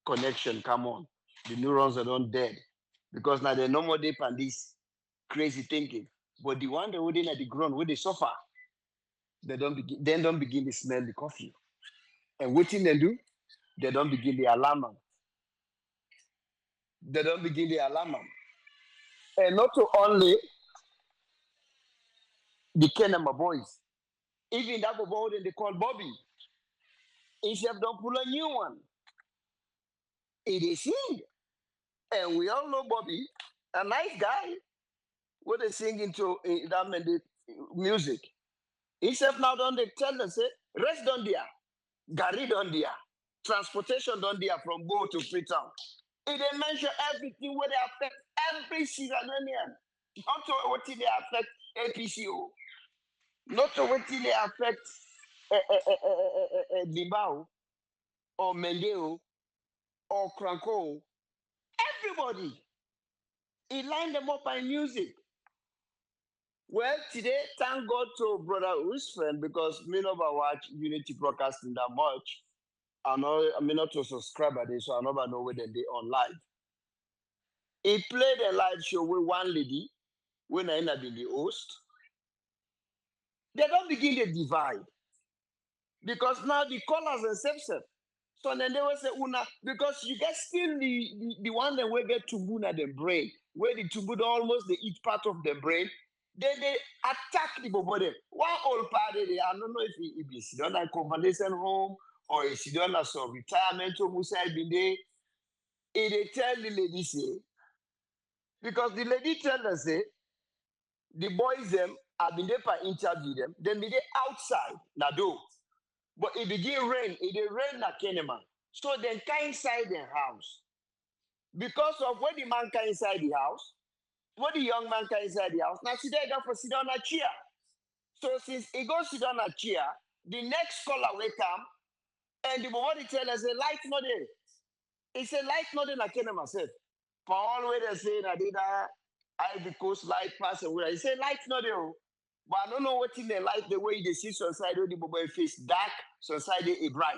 E: connection come on. The neurons are not dead. Because now they no more deep on this crazy thinking. But the one that within at the ground where they suffer, they don't begin to smell the coffee. And what thing they do? They don't begin the alarm. They don't begin the alarm. And not only the Kenema boys, even that boy they call Bobby, instead don't pull a new one. It is sing. And we all know Bobby, a nice guy, what they sing into that mean the music. Instead now don't they tell them, say, rest down there, Gary down there, transportation down there from Bo to Freetown. It they mention everything where they affect every Sierra Leonean. Not to what they affect APC, not to what they affect Limao or Mendeo or Cranco. Everybody, he lined them up by music. Well, today, thank God to Brother Usman because me never watch Unity broadcasting that much. I may not to subscribe at this, so I never know whether they on live. He played a live show with one lady when I been the host. They don't begin to divide because now the callers and self. So then they will say, Una, because you get still the one that will get tumbu na the brain, where the tumbu almost they eat part of the brain. Then they attack the body. One old party, I don't know if it is done like convalescent home or if she done as a retirement home side be there. They tell the lady say, because the lady tell us say, the boys them have been there for interview them, then be there outside na do. But it begin rain, it rain na Kenema. So then come inside the house. Because of when the man come inside the house, when the young man come inside the house, now she there go for sit down a chair. So since he goes sit down a chair, the next caller will come, and the body tell us a light not there. It's a light not in a Kenema myself. For all way they say that I because light pass away. He say light not there. But I don't know what in the light the way they see society the boy face dark, society is bright.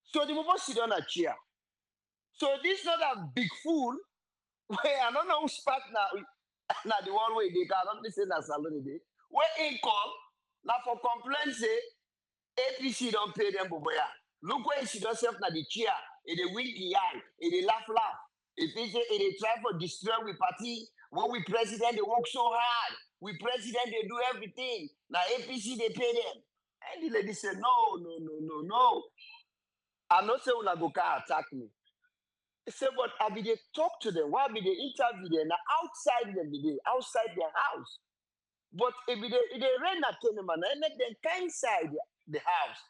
E: So the boy sit on a chair. So this not a big fool. Where I don't know who's part now the one way they cannot listen as salon day. Where in call now for complaints say APC don't pay them boy. Look where she does self na the chair. It a winky eye. It a laugh. If they try for destroy we party. When we president, they work so hard. We president, they do everything. Now APC, they pay them. And the lady said, no. I'm not saying una go can attack me. He said, but I be they talk to them. Why be they interview them? Now outside them, be they outside their house. But if they rain at them, and let them come inside the house.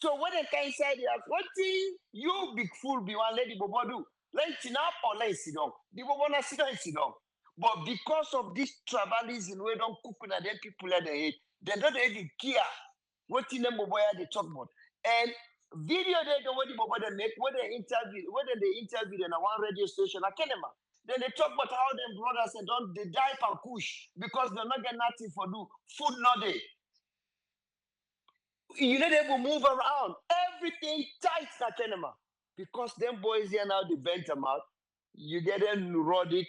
E: So when they come inside the house, what thing you big fool be one lady bobo do? Let it up or let it sit down. The bobo na sit down. But because of this tribalism, we don't cook on them people at the head, they don't even care what in them they talk about. And video they don't what the make, whether they interview them at one radio station, at Kenema. Then they talk about how them brothers and don't they die for kush because they're not getting nothing for do. Food not there. You know they will move around. Everything tight at Kenema. Because them boys here now they vent them out. You get them neurotic.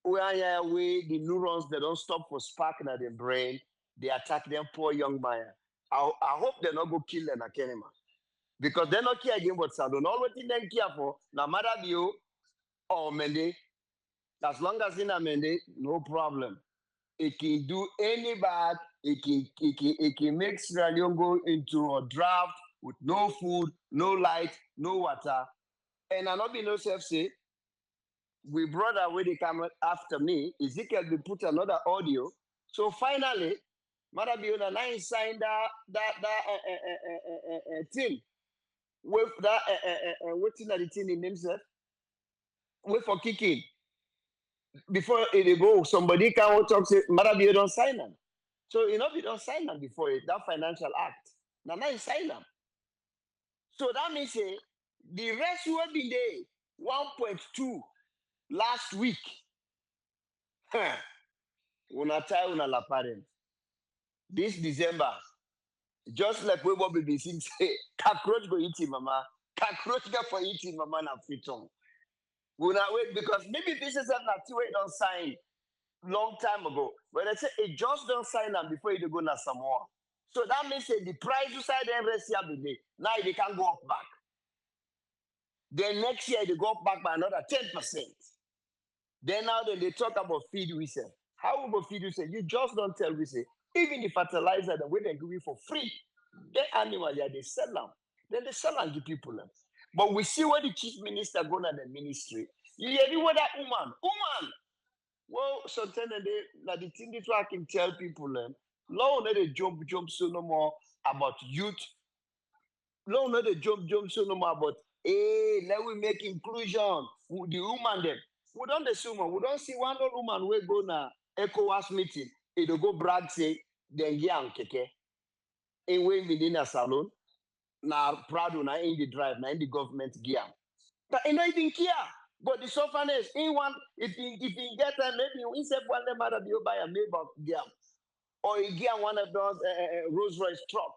E: Where the neurons they don't stop for sparking at their brain, they attack them poor young man. I hope they not go kill them at Kenema. Because they not care again what Salon. All what they care for, no matter you or Mende, as long as in a Mende, no problem. It can do any bad, it can make Sierra Leone go into a drought with no food, no light, no water. And I not be no self say. We brought away the camera after me. Ezekiel will put another audio. So finally, Marabiona and I signed that thing with that what's the thing in himself. Wait for kicking. Before it go, somebody can talk say Marabiona don't sign them. So you know we don't sign them before it, that financial act. Now I sign them. So that means the rest will be there 1.2. Last week, una tie una la parent. This December, just like we will be saying, cockroach go eat him, mama. Cockroach go for eating, mama na fitong. Una wait because maybe business have not don't sign long time ago. But I say it just don't sign them before you go na Samoa. So that means the price you side them rest here be now they can go up back. Then next year they go up back by another 10%. Then now they talk about feed we say. How about feed we say? You just don't tell we say. Even the fertilizer that we they give you for free, the animal yeah, they sell them. Then they sell and give people them. But we see where the chief minister go to the ministry. You hear what that woman. Well, sometimes the thing that I can tell people them. Now they jump so no more about youth. Now they jump so no more about let we make inclusion. The woman them. we don't assume, we don't see one old woman we go na ECOWAS meeting, it'll go brag say, then young keke, in way within a salon, na proud na in the drive, na in the government gear. But you don't even care. But the sufferness, in one, if you get time, maybe you instead one them matter you buy a Maybach gear, or you get one of those Rolls Royce truck,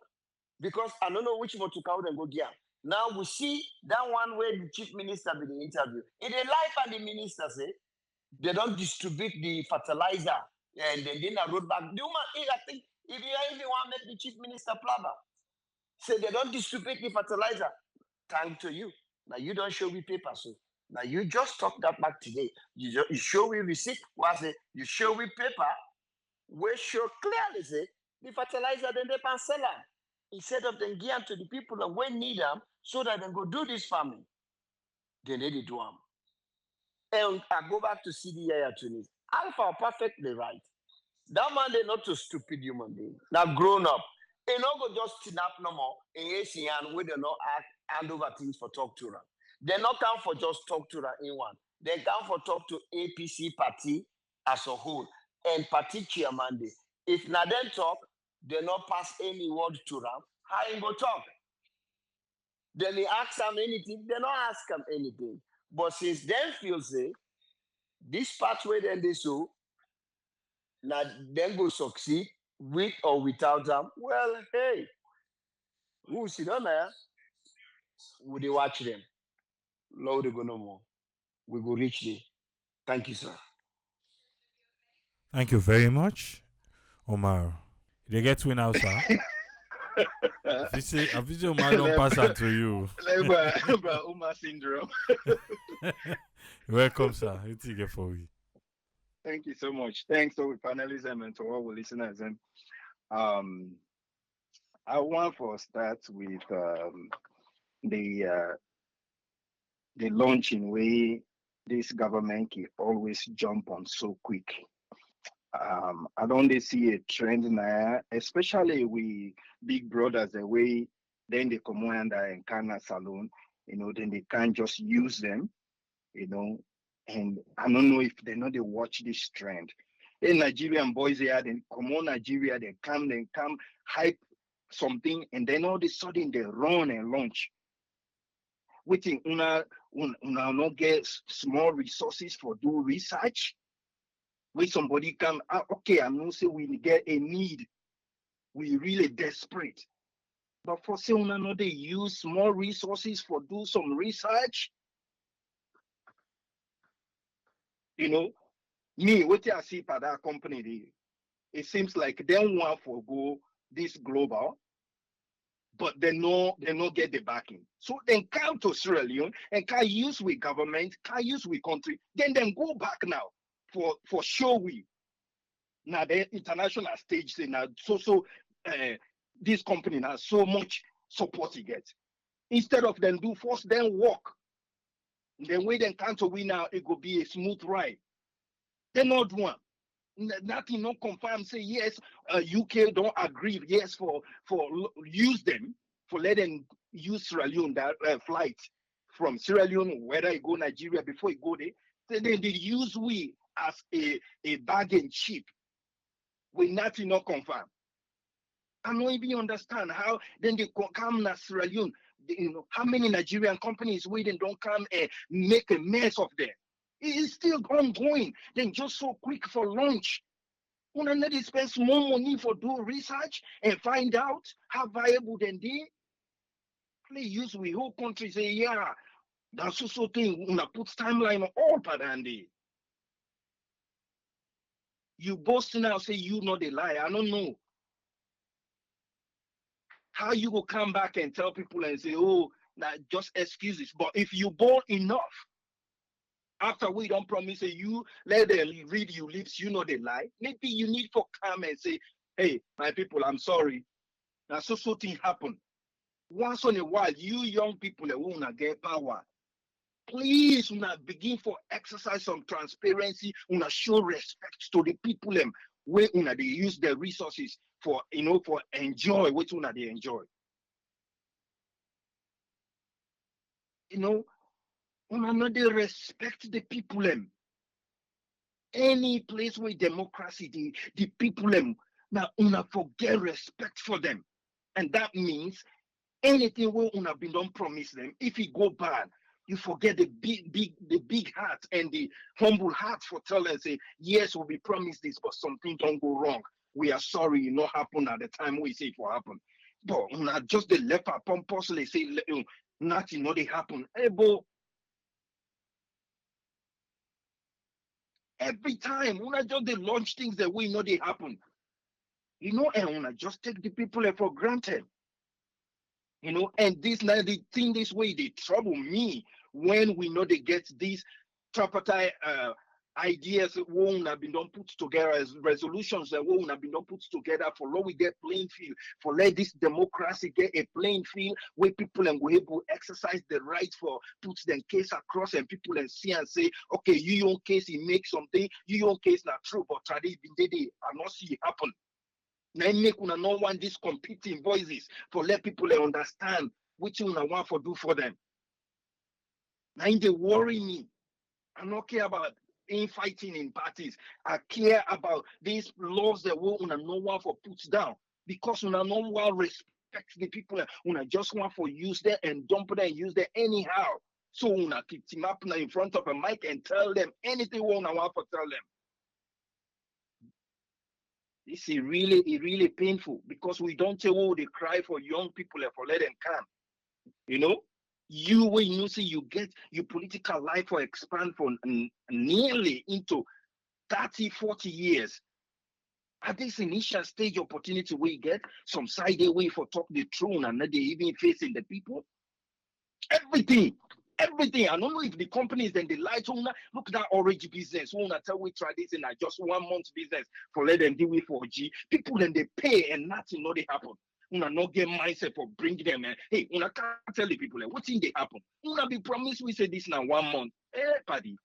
E: because I don't know which one to count and go gear. Now we see that one where the chief minister did the interview. In the life and the minister say they don't distribute the fertilizer and then I wrote back. The woman, I think if you even want to make the chief minister plumber, say they don't distribute the fertilizer. Thank to you. Now you don't show me paper, so now you just talk that back today. You show me receipt. What I say? You show me paper. We show clearly say the fertilizer then they can sell them instead of them giving to the people that we need them so that they go do this farming. They need to do them. And I go back to CDI Tunis. Alpha are perfectly right. That man they not a stupid human being. Now grown up. They not go just snap no more. In ASEAN, we do not hand over things for talk to them. They not come for just talk to them in one. They come for talk to APC party as a whole and party chairman. If not them talk, they not pass any word to them. How you go talk? Then they ask them anything. They not ask them anything. But since them feel say this pathway then they so now then go succeed with or without them. Well, hey, who sit down there? Would they watch them? Lord, they go no more. We go reach there. Thank you, sir.
A: Thank you very much, Omar. They get to now, sir. If you say Omar don't pass on to you.
F: Umar syndrome.
A: Welcome, sir. It's eager for you.
F: Thank you so much. Thanks to panelism and to all the listeners. And I want to start with the launching way this government can always jump on so quick. I don't see a trend now, especially with big brothers the way then they come under and Kana Salon, then they can't just use them, and I don't know if they know they watch this trend. In Nigerian boys here, then come on Nigeria, they come, hype something, and then all of a sudden they run and launch. We think una not get small resources for do research. When somebody come, okay, I'm not saying we get a need. We really desperate. But for say una not they use small resources for do some research. Me, what I see for that company, it seems like they want to go this global, but they no get the backing. So then come to Sierra Leone and can use with government, can use with country, then go back now for sure we. Now the international stage say now this company has so much support it gets. Instead of them do first, then work. Then way then come to win now, it will be a smooth ride. They not one. Nothing not confirm. Say yes, UK don't agree. Yes, for use them for let them use Sierra Leone that flight from Sierra Leone, whether you go Nigeria before you go there. Then they use we as a bargain chip. We nothing not confirm. I don't even understand how then they come to Sierra Leone. How many Nigerian companies waiting don't come and make a mess of them. It is still ongoing. Then just so quick for launch. Una need to spend more money for do research and find out how viable then they. Play use with whole country say yeah. That's also thing. Una put timeline on all padandi. You boast now say you know the lie. I don't know. How you go come back and tell people and say, oh, nah, just excuses. But if you bold enough, after we don't promise you let them read your lips, you know the lie. Maybe you need to come and say, hey, my people, I'm sorry. Now so thing happen. Once in a while, you young people that wanna get power. Please una begin for exercise some transparency, una show respect to the people where una they use their resources for for enjoy what una they enjoy. Una not they respect the people any place where democracy, the people them now una forget respect for them. And that means anything we una been don't promise them, if it go bad, you forget the big heart and the humble heart for telling say, yes, we promised this, but something don't go wrong. We are sorry, it not happen at the time we say it will happen. But not just the left pompously say nothing, no they happen. Hey, but every time when just they launch things that we know they happen, and when I just take the people for granted. And this now the thing this way they trouble me when we know they get these tripartite ideas won't have been done put together as resolutions that won't have been done put together for let we get playing field, for let this democracy get a playing field where people and we able to exercise the right for put their case across and people and see and say, okay, you your case it makes something, you your case not true, but today I not see it happen. Now make una no want these competing voices for let people understand which una want for do for them. Now they worry me. I don't care about infighting in parties. I care about these laws that we una no want for put down because una no want respect the people. Una just want for use them and dump them and use them anyhow. So una keep them up in front of a mic and tell them anything we una want for tell them. This is really painful because we don't tell all the cry for young people for let them come. When you see you get your political life for expand for nearly into 30, 40 years. At this initial stage opportunity we get some side way for talk the truth and not they even facing the people. Everything. I don't know if the companies then they lie to look at that orange business. When I tell we try this in just 1 month business for let them deal with 4G. People then they pay and nothing no they happen. Una not get mindset for bring them and hey, una can't tell the people what thing they happen. Una be promised we say this now 1 month. Paddy.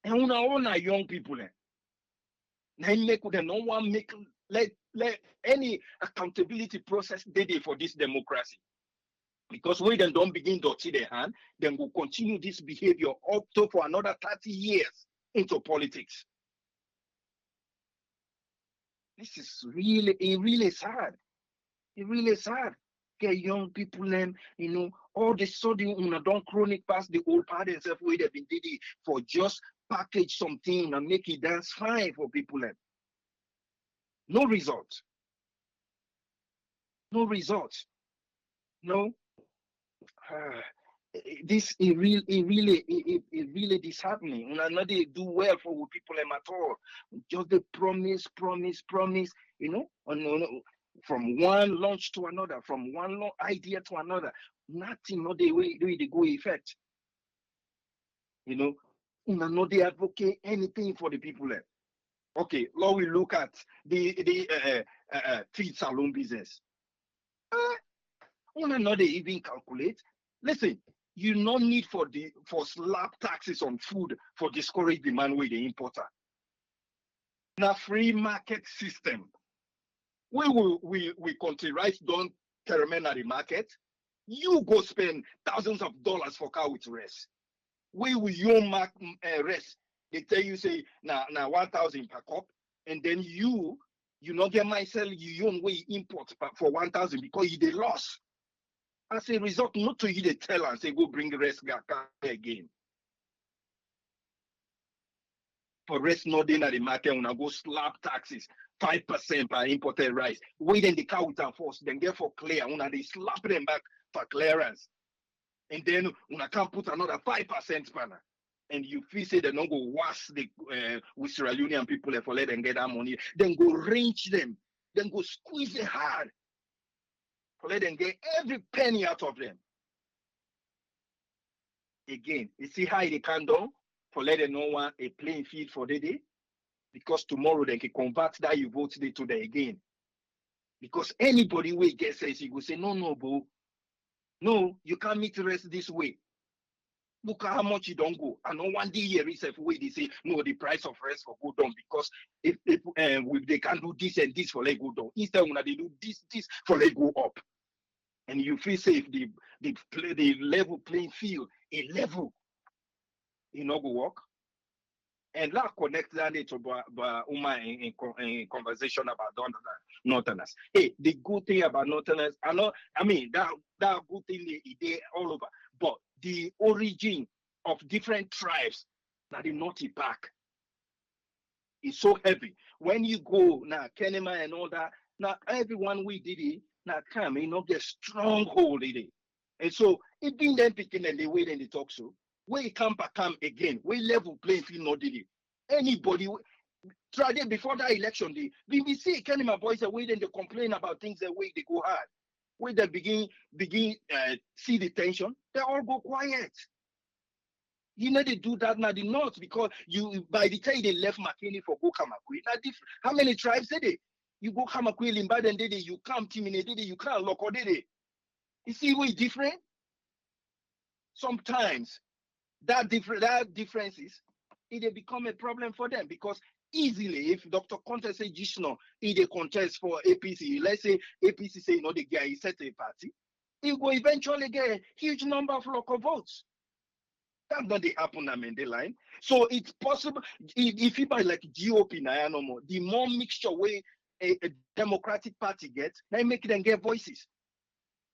F: And una all our young people now make them no one make let any accountability process they for this democracy. Because when they don't begin to see their hand, then will continue this behavior up to for another 30 years into politics. This is really sad. It's really sad. Get young people them, all the sudden una don't chronic past the old part and stuff where they've been did it for just package something and make it dance fine for people them. No result. No result. No. This is really disheartening. And not they do well for people at all. Just the promise, from one launch to another, from one idea to another. Nothing, no they way they go effect. No they advocate anything for the people there. Okay, now we look at the feed salon business. Not they even calculate. Listen, you no need for slap taxes on food for discourage demand with the importer. Now free market system. We country rice don't remain at the market. You go spend thousands of dollars for cow with rest. We will your mark rest. They tell you say now 1,000 per cup, and then you not get myself you own way import for 1,000 because you they lost. As a result, not to you they tell and say go bring the rest again. For rest not in at the market, when I go slap taxes 5% per imported rice. Wait then the cow with force, then get for clear. When they slap them back for clearance. And then when I can put another 5% banner. And you feel say they don't go wash the with Sierra Leonean people for let them get that money, then go range them, then go squeeze it hard. For let them get every penny out of them. Again, you see how they can do for let them know one a playing field for the day. Because tomorrow they can convert that you vote today to the again. Because anybody will get says you go say, no, bro. No, you can't meet the rest this way. Look at how much you don't go. And on one day here is way they say no, the price of rest will go down because if they can do this and this for let go down. Instead when they do this for let go up. And you feel safe the level playing field, a level, it not go work. And that connect that to Uma in conversation about Northerners. Hey, the good thing about Northerners, I mean that good thing they all over, but the origin of different tribes that the North back is so heavy. When you go now, Kenema and all that, now everyone we did it, now come, get stronghold in it. And so it been them picking and the way they talk so. We come again, we level playing field not did it. Anybody tried it before that election day. BBC Kenema boys are waiting to complain about things the way they go hard. When they begin see the tension, they all go quiet. You know they do that now the North because you by the time they left McKinney for go Kamakwi. Now how many tribes did they? You go Kamakwi, Limbadan did they, you come Timine did they, you can't lock or did they? You see way different? Sometimes that differences it become a problem for them because easily if Dr. Contest say Jishno he contest for APC, let's say APC say the guy he set a party, he will eventually get a huge number of local votes. That's not the happen in the line. So it's possible if you buy like GOP now no more, the more mixture way a Democratic Party gets, they make them get voices.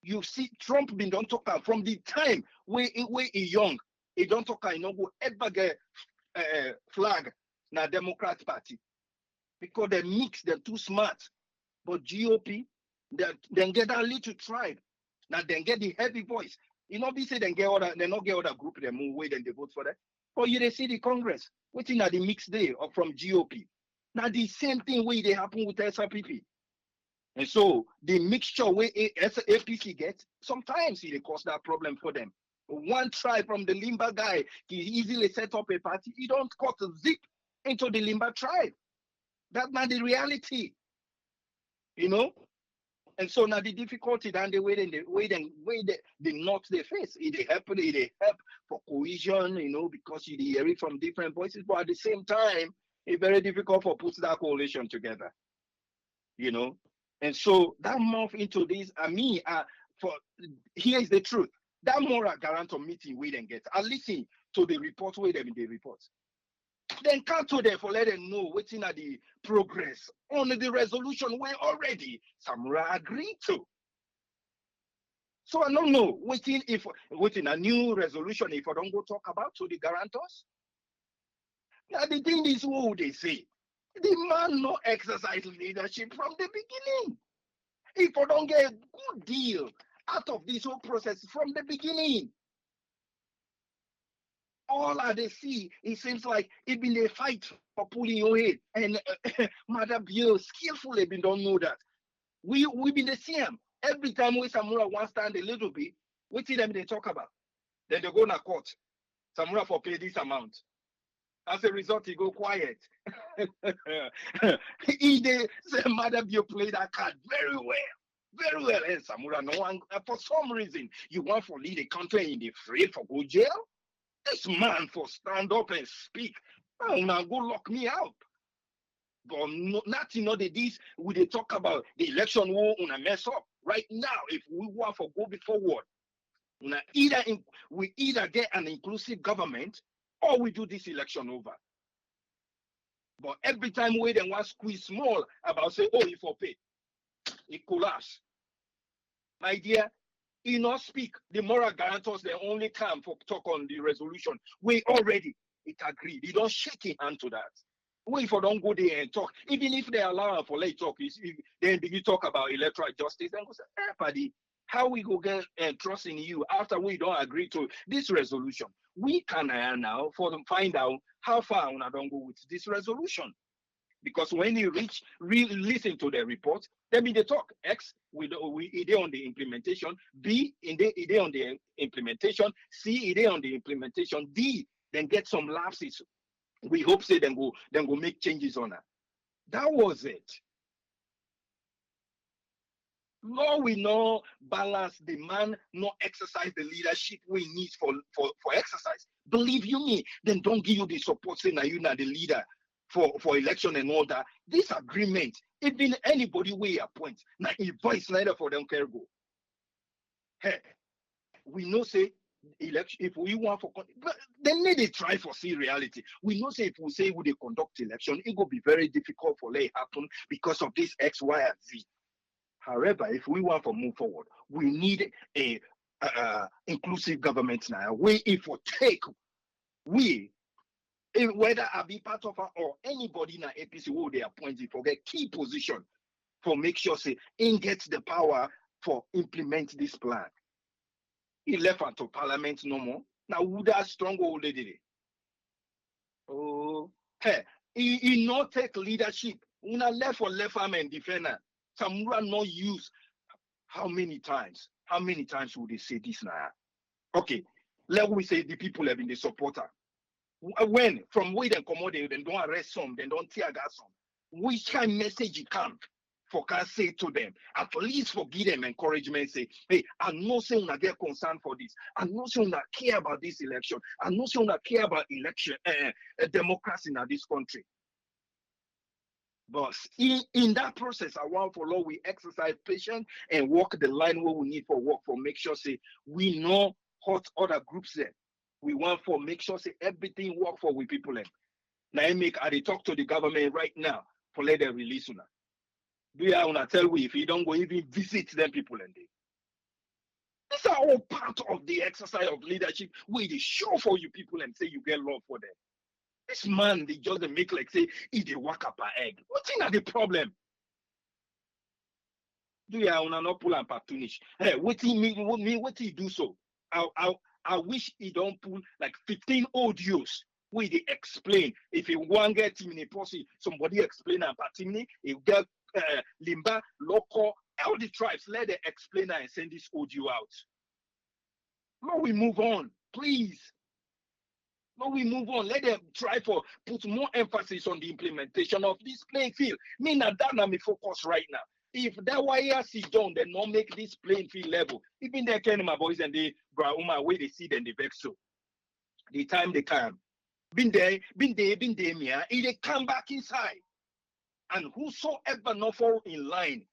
F: You see, Trump been don't talk from the time where he young, he don't talk go ever get flag na Democrat Party because they mix, they're too smart. But GOP, then get that little tribe, now then get the heavy voice. Be say they not get other group they move away then they vote for that. But you they see the Congress, waiting at the mixed day or from GOP. Now the same thing way they happen with SRPP. And so the mixture way APC gets, sometimes it cause that problem for them. One tribe from the Limba guy can easily set up a party. He don't cut a zip into the Limba tribe. That's not the reality. And so now the difficulty and the way the North they face, it help for cohesion, because you hear it from different voices, but at the same time, it's very difficult for put that coalition together. And so that move into this, here is the truth. That moral guarantor meeting we then get. I listen to the report where them in the reports. Then come to them for let them know waiting at the progress on the resolution where already Samura agreed to. So I don't know waiting a new resolution if I don't go talk about to the guarantors. Now the thing is what they say. The man no exercise leadership from the beginning. If I don't get a good deal out of this whole process from the beginning, all I they see, it seems like it been a fight for pulling your head. And Madam Bio skillfully been don't know that. We been the same. Every time we Samura one stand a little bit, we see them they talk about. Then they go to court. Samura for pay this amount. As a result, he go quiet. Madam Bio play that card very well. Very well. And Samura, no one for some reason you want to lead a country in the free for go jail. This man for stand up and speak. Oh, now go lock me out. But nothing other this we they talk about the election war on a mess up. Right now, if we want to go forward, we either get an inclusive government or we do this election over. But every time we then want squeeze small about say, oh, if for pay, it collapse. My dear, he not speak. The moral guarantors they only come for talk on the resolution. We already it agreed. He don't shake his hand to that. We if I don't go there and talk, even if they allow for late talk, then begin talk about electoral justice. Then go say, hey, buddy, how we go get trust in you after we don't agree to this resolution? We can now for them find out how far we don't go with this resolution. Because when you really listen to the report, then they talk. X, we on the implementation. B, they on the implementation. C, they on the implementation. D, then get some lapses. We hope say then go make changes on that. That was it. No, we know balance the man, not exercise the leadership we need for exercise. Believe you me, then don't give you the support saying that you're not the leader for election and all that. This agreement, even anybody we appoint, now a voice neither for them can go. Hey, we know say election, if we want for, but they need to try for see reality. We know say if we say we they conduct election, it will be very difficult for let it happen because of this X, Y, and Z. However, if we want to move forward, we need a inclusive government now. We if we take whether I be part of or anybody in APC who they appoint for get key position for make sure say in gets the power for implement this plan. He left into parliament no more. Now who that strong old lady? Oh, hey, he not take leadership. Una left for left arm and defender. Samura not use. How many times? How many times would they say this now? Okay, let we say the people have been the supporter. When from where they come out, they don't arrest some, they don't tear gas some. Which kind of message you come for can say to them? At least for give them encouragement. Say, hey, I know say una get concerned for this. I know say una care about this election. I know say una care about election, democracy in this country. But in that process, I want for Lord we exercise patience and walk the line where we need for work for make sure say we know what other groups there. We want for make sure say everything work for we people them. Now I talk to the government right now for let them release una. Do you wanna tell we if you don't go even visit them people and they? These are all part of the exercise of leadership where they show for you people and say you get love for them. This man, they just make like say he they work up a egg. What's in the problem? Do you wanna not pull and patunish? Hey, what he do so? I wish he don't pull like 15 audios where they explain. If you want to get him in a posse, somebody explain and patini, he get Limba, Loco, all the tribes, let them explain and send this audio out. Now we move on, please. Now we move on. Let them try for put more emphasis on the implementation of this playing field. Me na that na me focus right now. If that wire sit down, they not make this playing field level. Even they can my boys and they Brahuma where they see then they vex so. The time they come. Been there, Mia, they come back inside. And whosoever not fall in line,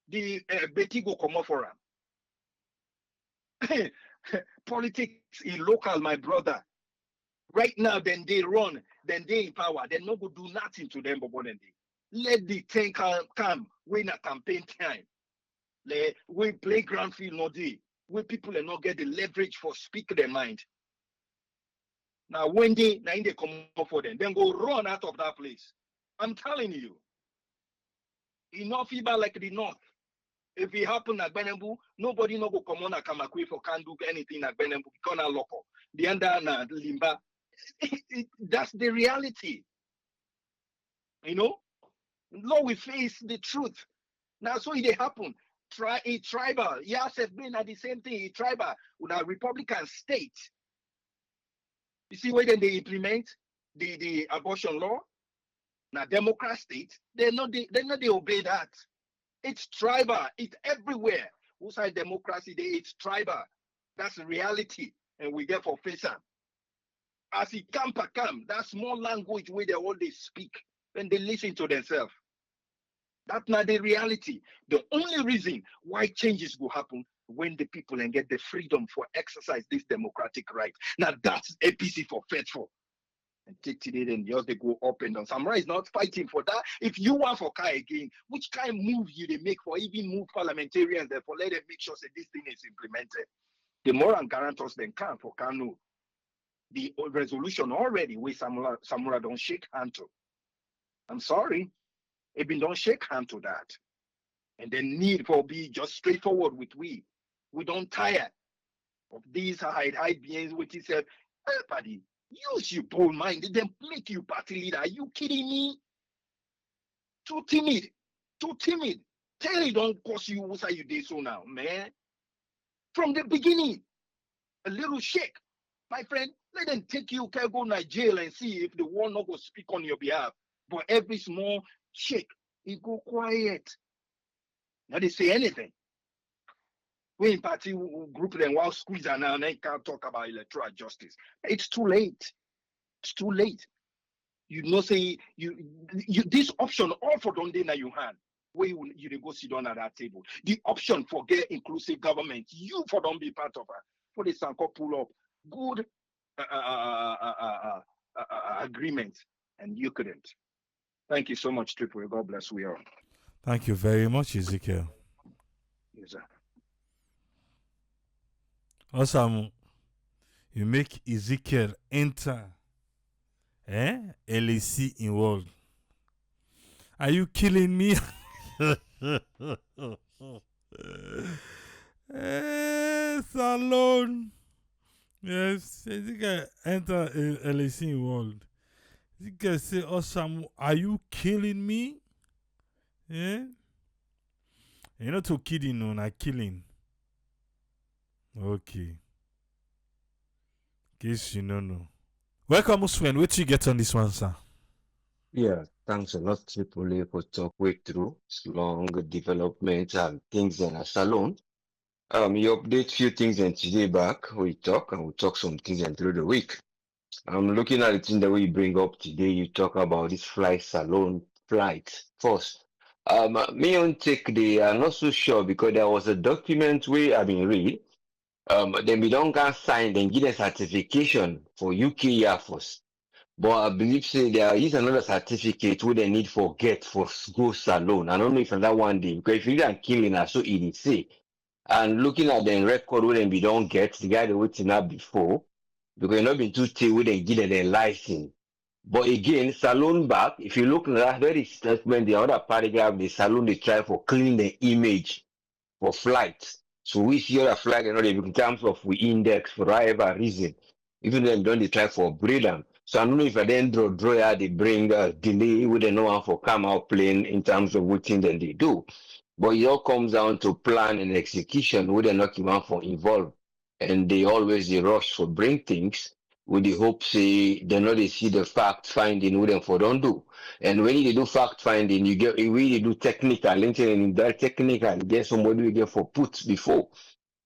F: the Betty go come up for him. Politics in local, my brother. Right now, then they run, then they in power. They not go do nothing to them, but then they let the thing come when a campaign time. We play ground field no day. Where people are not get the leverage for speak their mind. Now when they come up for them, then go run out of that place. I'm telling you. Enough fever like the north. If it happen at Benembu, nobody no go come on a Kamakwe for can do anything at Benembu because na local. The under na Limba. That's the reality. You know? Now we face the truth. Now so it happen. Try a tribal. Yes, it's been at the same thing. A tribal with a Republican state. You see where then they implement the abortion law? Now Democrat state, they obey that. It's tribal. It's everywhere. Who say democracy? It's tribal. That's the reality, and we get for face am. As it come, that small language where they all they speak, then they listen to themselves. That's not the reality. The only reason why changes will happen when the people and get the freedom for exercise this democratic right. Now that's APC for faithful. And take it and just they go up and down. Samura is not fighting for that. If you want for Kai again, which kind of move you they make for even move parliamentarians therefore let them make sure that this thing is implemented. The moral guarantors then can for Kanu. The resolution already where Samura don't shake hand to. I'm sorry. It been don't shake hand to that. And the need for be just straightforward with we. We don't tire of these hide beings which is said, everybody, use your bold mind, then make you party leader. Are you kidding me? Too timid. Tell it don't cost you what you did so now, man. From the beginning, a little shake. My friend, let them take you, can go to jail and see if the one not go speak on your behalf. But every small shake, it go quiet. Now they say anything. We in party group them while squeeze and now they can't talk about electoral justice. It's too late. It's too late. You know, say you this option all for don't in your hand. Where you go sit down at that table. The option for get inclusive government, you for don't be part of for the Sanko pull up good agreement, and you couldn't. Thank you so much, Triple. God bless we all.
A: Thank you very much, Ezekiel.
F: Yes, sir.
A: Awesome. You make Ezekiel enter LAC involved. Are you killing me? Salon. Yes, Ezekiel enter LAC involved. Ezekiel say, awesome. Are you killing me? Yeah? You're not too kidding, no, not killing. Okay. Guess you know. Welcome, Usman. What you get on this one, sir?
G: Yeah, thanks a lot, Triple, for talk way through long development and things in a salon. You update few things and today back we talk and we talk some things and through the week. I'm looking at the thing that we bring up today. You talk about this salon flight first. Me on take I'm not so sure because there was a document read. Then we don't get signed and get a certification for UK Air Force. But I believe say there is another certificate where they need for get for go salon. I don't know if that one day because if you can killing us so easy say. And looking at the record where we don't get the guy that waiting up before because not been too till where they get their license. But again, salon back, if you look at that very statement, the other paragraph, the salon they try for cleaning the image for flights. So we see other flight and all in terms of we index for whatever reason. Even then don't they try for upgrade them. So I don't know if I then draw out they bring delay with the no one for come out playing in terms of what thing that they do. But it all comes down to plan and execution where they're not even for involved. And they always they rush for bring things with the hope say they know they see the fact finding with them for don't do. And when you do fact finding, you get really do technical, and in that technical, get somebody we get for puts before.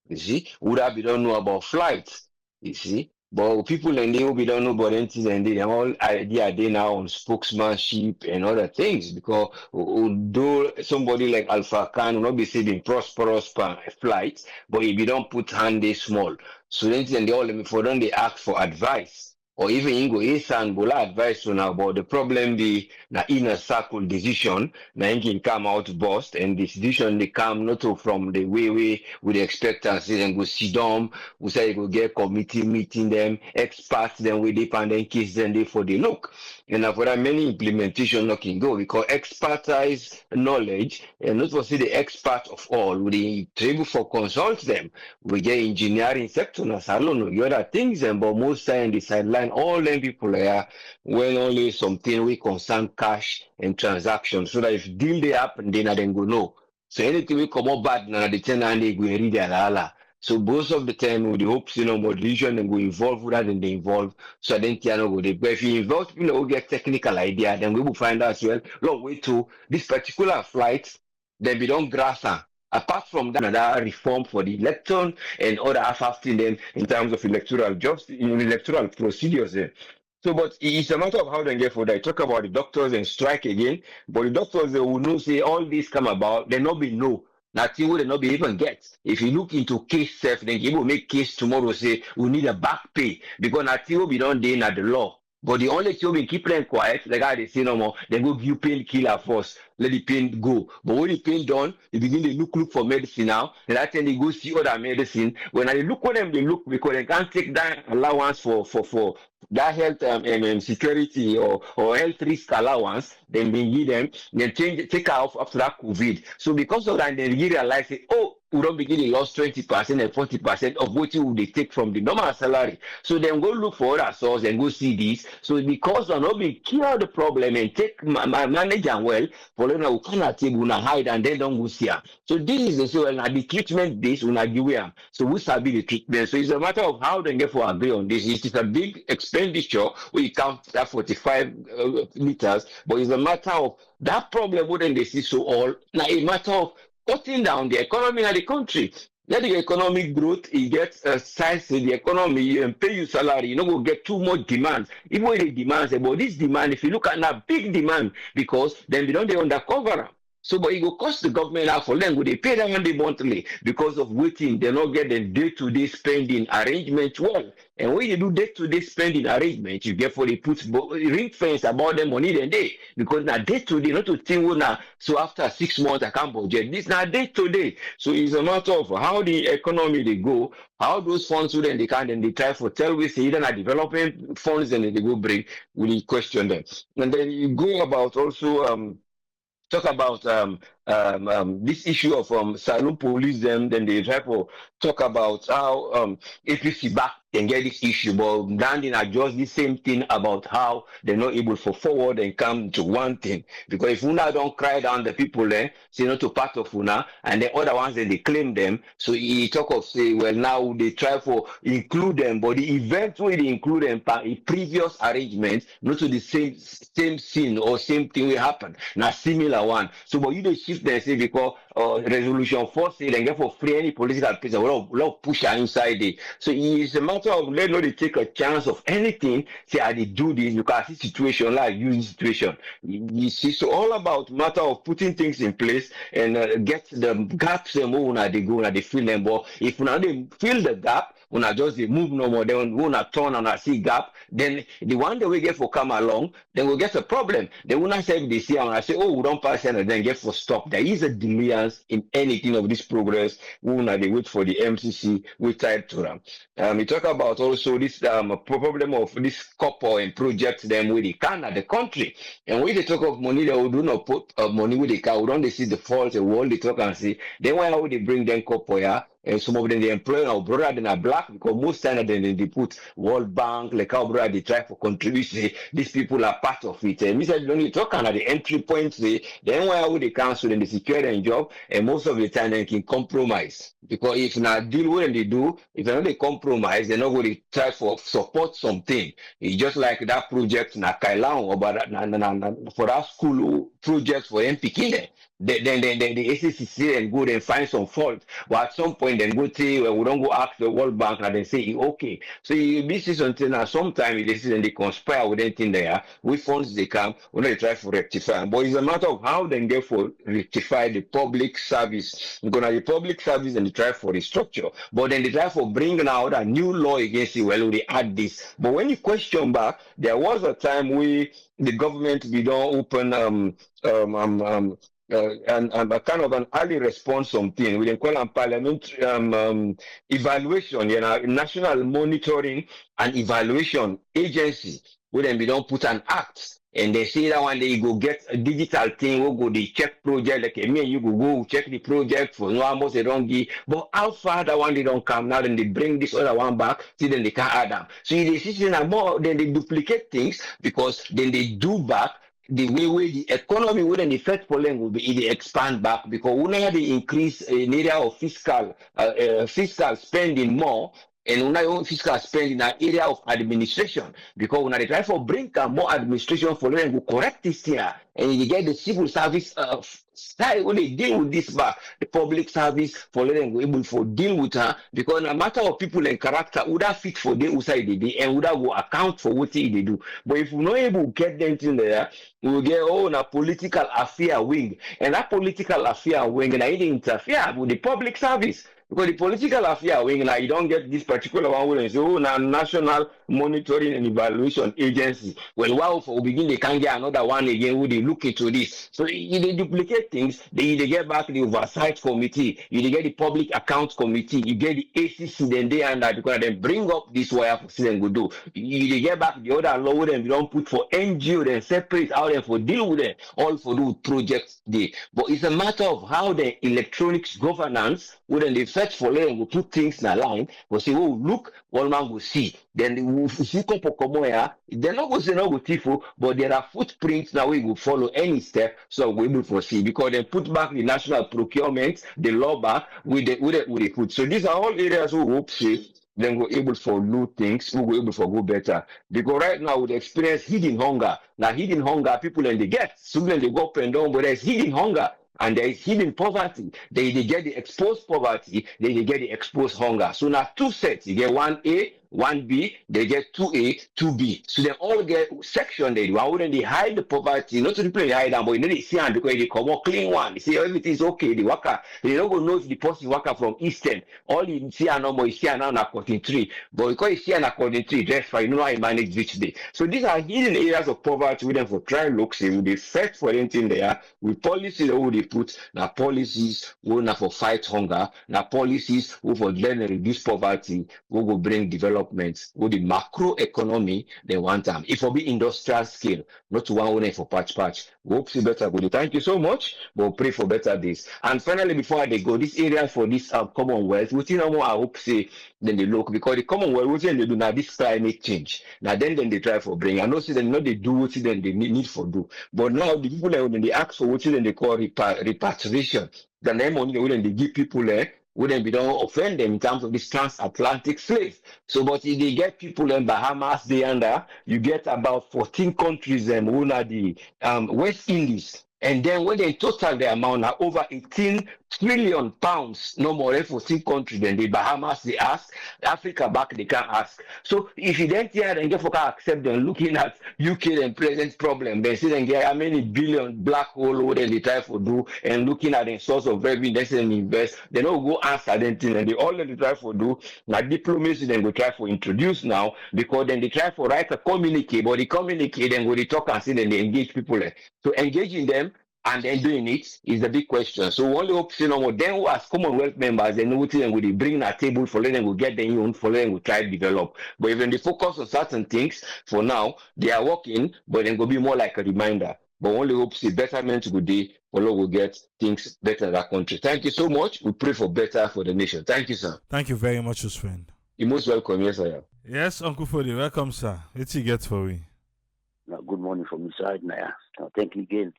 G: You see, would have we don't know about flights. You see, but people and they will be don't know about anything and they all idea they now on spokesmanship and other things because although somebody like Alpha Khan will not be saving prosperous flights, but if you don't put hand they small. So then they all for them they ask for advice. Or even Ingo Esan Bola advice on about the problem the inner circle decision, na can come out bust, and this decision they come not from the way we would expect us and go sit down, we say go get committee meeting them, experts then we depend and case then they for the look. And for that many implementation not can go because expertise knowledge and not for say the expert of all, we able for consult them. We get engineering sector na salon, the other things and but most time the sideline all them people are when only something we concern cash and transactions so that if deal they happen then I then go no. So anything we come up bad now the ten and they go read their so most of the time with the hopes moderation and go involve with that and they involve so then go they but if you involve people who get technical idea then we will find out as well long way to this particular flight then we don't grasp her. Apart from that, another reform for the election and other affecting them in terms of electoral electoral procedures. So, but it's a matter of how they get for that. Talk about the doctors and strike again, but the doctors they will know say all this come about, they not be know. Nothing will not be even get. If you look into case self, then you will make case tomorrow say we need a back pay because nothing will be done then at the law. But the only thing we keep them quiet, like how they say no more, they go give painkiller first, let the pain go. But when the pain done, they begin to look for medicine now, and that time they go see other medicine. When they look for them, they look because they can't take that allowance for that health security or health risk allowance, then they give them, then take off after that COVID. So because of that, they realize say, oh, we don't begin to lose 20% and 40% of what you would take from the normal salary. So then go look for other source and go see this. So because of not being clear the problem and take manage and well, for them we cannot take una hide and then don't go see her. So this is the so the treatment base una give them. So we sabi the treatment. So it's a matter of how they get for agree on this. It's a big expenditure. We count that 45 liters, but it's a matter of that problem wouldn't they see so all. Now a matter of cutting down the economy of the country. Let the economic growth, it gets size in the economy and pay you salary. You don't go get too much demand. Even when the demand, but this demand, if you look at that big demand, because then we don't they undercover. So, but it will cost the government out for them. Would they pay them only monthly because of waiting? They not get the day-to-day spending arrangement well. And when you do day-to-day spending arrangement, you get for the put ring fence about the money then day because now day-to-day, not to think now. So after 6 months I can't budget. This now day-to-day. So it's a matter of how the economy they go, how those funds will then they can then they try for tell we see either development funds and they go bring. We question them, and then you go about also talk about this issue of saloon police them, then they try to talk about how APC back can get this issue, but landing are just the same thing about how they're not able to forward and come to one thing. Because if Una don't cry down the people there, say not to part of Una, and the other ones then they claim them. So he talk of say, well now they try for include them, but the event where they include them a previous arrangement, not to the same scene or same thing will happen. Now similar one. So but you they shift them say because resolution 4 say they get for free any political prisoner, a lot of push inside it. So it's a matter of let not take a chance of anything. Say I did do this because see situation like use situation. You see, so all about matter of putting things in place and get the gaps them when they go and they fill them. But if now they fill the gap, when I just they move no more, then when I turn and I see gap, then the one that we get for come along, then we'll get a problem. Then when I say they see and I say, oh, we don't pass and then get for stop. There is a delay in anything of this progress. When they wait for the MCC, we try to them. We talk about also this problem of this couple and projects them with the can at the country. And when they talk of money, they will do not put money with the car. We don't they see the fault, the world they talk and see. Then why would they bring them couple here? And some of them they employ our brother than a black because most times then they put World Bank, like our brother they try for contribution. These people are part of it. And Mr. Don't talk at the entry point, then why would they cancel then they secure their job and most of the time they can compromise. Because if not deal with them they do, if they're not they compromise, they're not going to try for support something. It's just like that project na Kailang or for that school project for MPK. Then the ACCC and go and find some fault. But at some point, then go say, well, we don't go ask the World Bank and then say, okay. So this is something that sometimes they see and they conspire with anything there. With funds they come, when they try for rectify. But it's a matter of how they get for rectify the public service. Because the public service and they try for restructure. But then they try for bringing out a new law against it. Well, they add this. But when you question back, there was a time we the government we don't open and a kind of an early response something we can call a parliament evaluation, national monitoring and evaluation agency where then we don't put an act and they say that one day you go get a digital thing, we'll go the check project like me and you go check the project for no almost they don't give, but how far that one they don't come now, then they bring this other one back, see then they can't add them. So they see more, then they duplicate things because then they do back the way the economy wouldn't affect Poland will be they expand back because when they increase an area of fiscal spending more and when I fiscal spending in an area of administration because when they try for bring more administration for them to correct this here and you get the civil service style when they deal with this back the public service for them go able for deal with her because no matter of people and character would have fit for them outside the day and would have go account for what they do. But if we're not able to get them in there, we will get a political affair wing and that political affair wing and I interfere with the public service. Because the political affair wing now you don't get this particular one where say, oh now national monitoring and evaluation agency. Well wow for begin they can get another one again who they look into this. So if they duplicate things, they get back the oversight committee, you get the public accounts committee, you get the ACC then they and that because they bring up this wire for them go do. You get back the other law them you don't put for NGO then separate out them for deal with them, all for do projects day. But it's a matter of how the electronics governance wouldn't they search for them will put things in a line, will say, oh, look, one man will see. Then they will see here. They're not going to say no with Tifo, but there are footprints now we will follow any step, so we will foresee because they put back the national procurement, the law back with the food. So these are all areas we hope say then we're able for do things, we're able for go better. Because right now we experience hidden hunger. Now hidden hunger, people and they get, soon they go up and down, but there's hidden hunger. And there is hidden poverty. They get the exposed poverty, they get the exposed hunger. So now two sets. You get 1A 1B, they get 2A, 2B. So they all get section there. One wouldn't they hide the poverty, not to the play hide them, but you know they see and because they come out clean one. They say everything is okay. The worker, they don't go know if the person worker from Eastern. All you see and number you see and now according 3. But because you see and according 3, that's fine. You know how you manage which day. So these are hidden areas of poverty with them for try look see. We fight for anything there. With policies that we put, now policies we not for fight hunger, now policies we for then reduce poverty, we will bring development, with the macro economy they want them. If we be industrial scale, not one way for patch. We hope see better good. Thank you so much. We'll pray for better days. And finally, before they go, this area for this Commonwealth, we think more I hope say then they look because the Commonwealth what they do now this climate change. Now then they try for bring. I know see them not they do what then they need for do. But now the people when they ask for what then they call repatriation. The name only when they give people wouldn't be don't offend them in terms of this transatlantic slave. So, but if they get people in Bahamas, they under you get about 14 countries who are the West Indies. And then when they total the amount now over 18 trillion pounds, no more than 14 countries, then the Bahamas they ask, Africa back they can't ask. So if you then hear and get for accept them looking at UK and present problem, then see then get how many billion black hole then they try for do and looking at the source of revenue, they say invest, they don't go answer them thing and they all they try for do now diplomacy then go try for introduce now because then they try for write a communique, but the communique then go they talk and see then they engage people. So engaging them and then doing it is the big question. So only hope you know then who as Commonwealth members they know what then will they bring a table for them will get their own for them will try to develop. But even they focus on certain things for now, they are working, but then will be more like a reminder. But only hope see betterment good day, follow will get things better in that country. Thank you so much. We pray for better for the nation. Thank you, sir.
A: Thank you very much, Usman.
G: You're most welcome, yes, I am.
A: Yes, Uncle Fodi, welcome, sir. What you get for me?
H: Good morning from inside, Naya. Thank you again.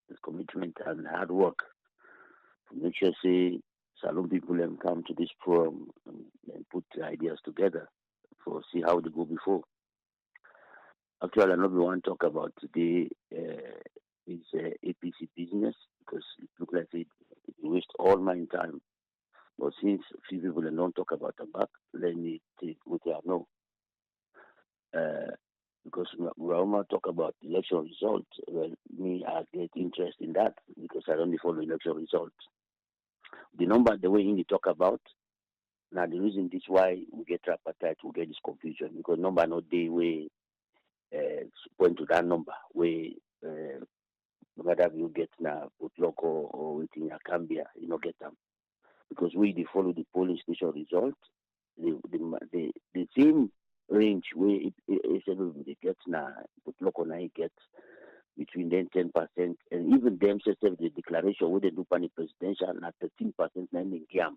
H: This commitment and hard work to make sure say Salon people can come to this forum and put ideas together for see how they go before. Actually, I know we want to talk about today is APC business because it looks like it waste all my time. But since few people don't talk about tobacco, let me take what I know. Because we are talk about election results. Well, me, I get interest in that because I don't follow election results. The number, the way they talk about, now the reason this why we get tripartite, we get this confusion because number no day way point to that number where whether you get now put local or within a Cambia, you know get them because we they follow the polling station result, the same range where it gets now put local now it gets between then 10% and even them says the declaration where they do pan presidential now 13% now in Giam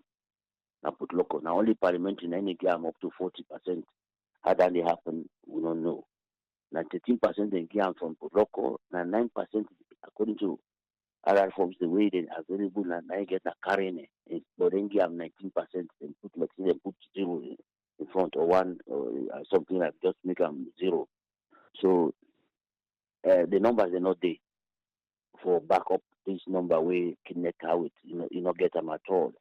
H: now put local now only parliamentary now in Giam up to 40%. How that they happen we don't know. Now 13% in Giam from put local now 9% according to other forms the way they are available and I get a carrying it but then Giam 19% and put like they put 0 in front or 1 or something like just make them 0. So the numbers are not there for back up this number where connect how it you know get them at all.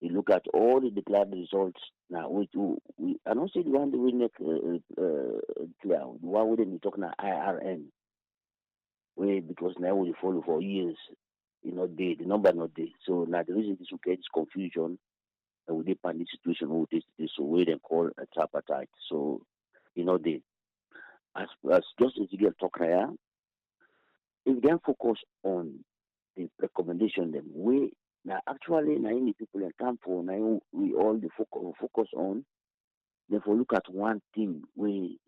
H: You look at all the declared results now. We I don't see the one that we make clear. The one we didn't talk now IRN. Where because now we follow for years, the number not there. So now the reason this will get this confusion and we depend this situation who this way they call a tripartite. So they as just as you get talk here, if they focus on the recommendation them we now actually now any people that come for now we all the focus on therefore look at one thing we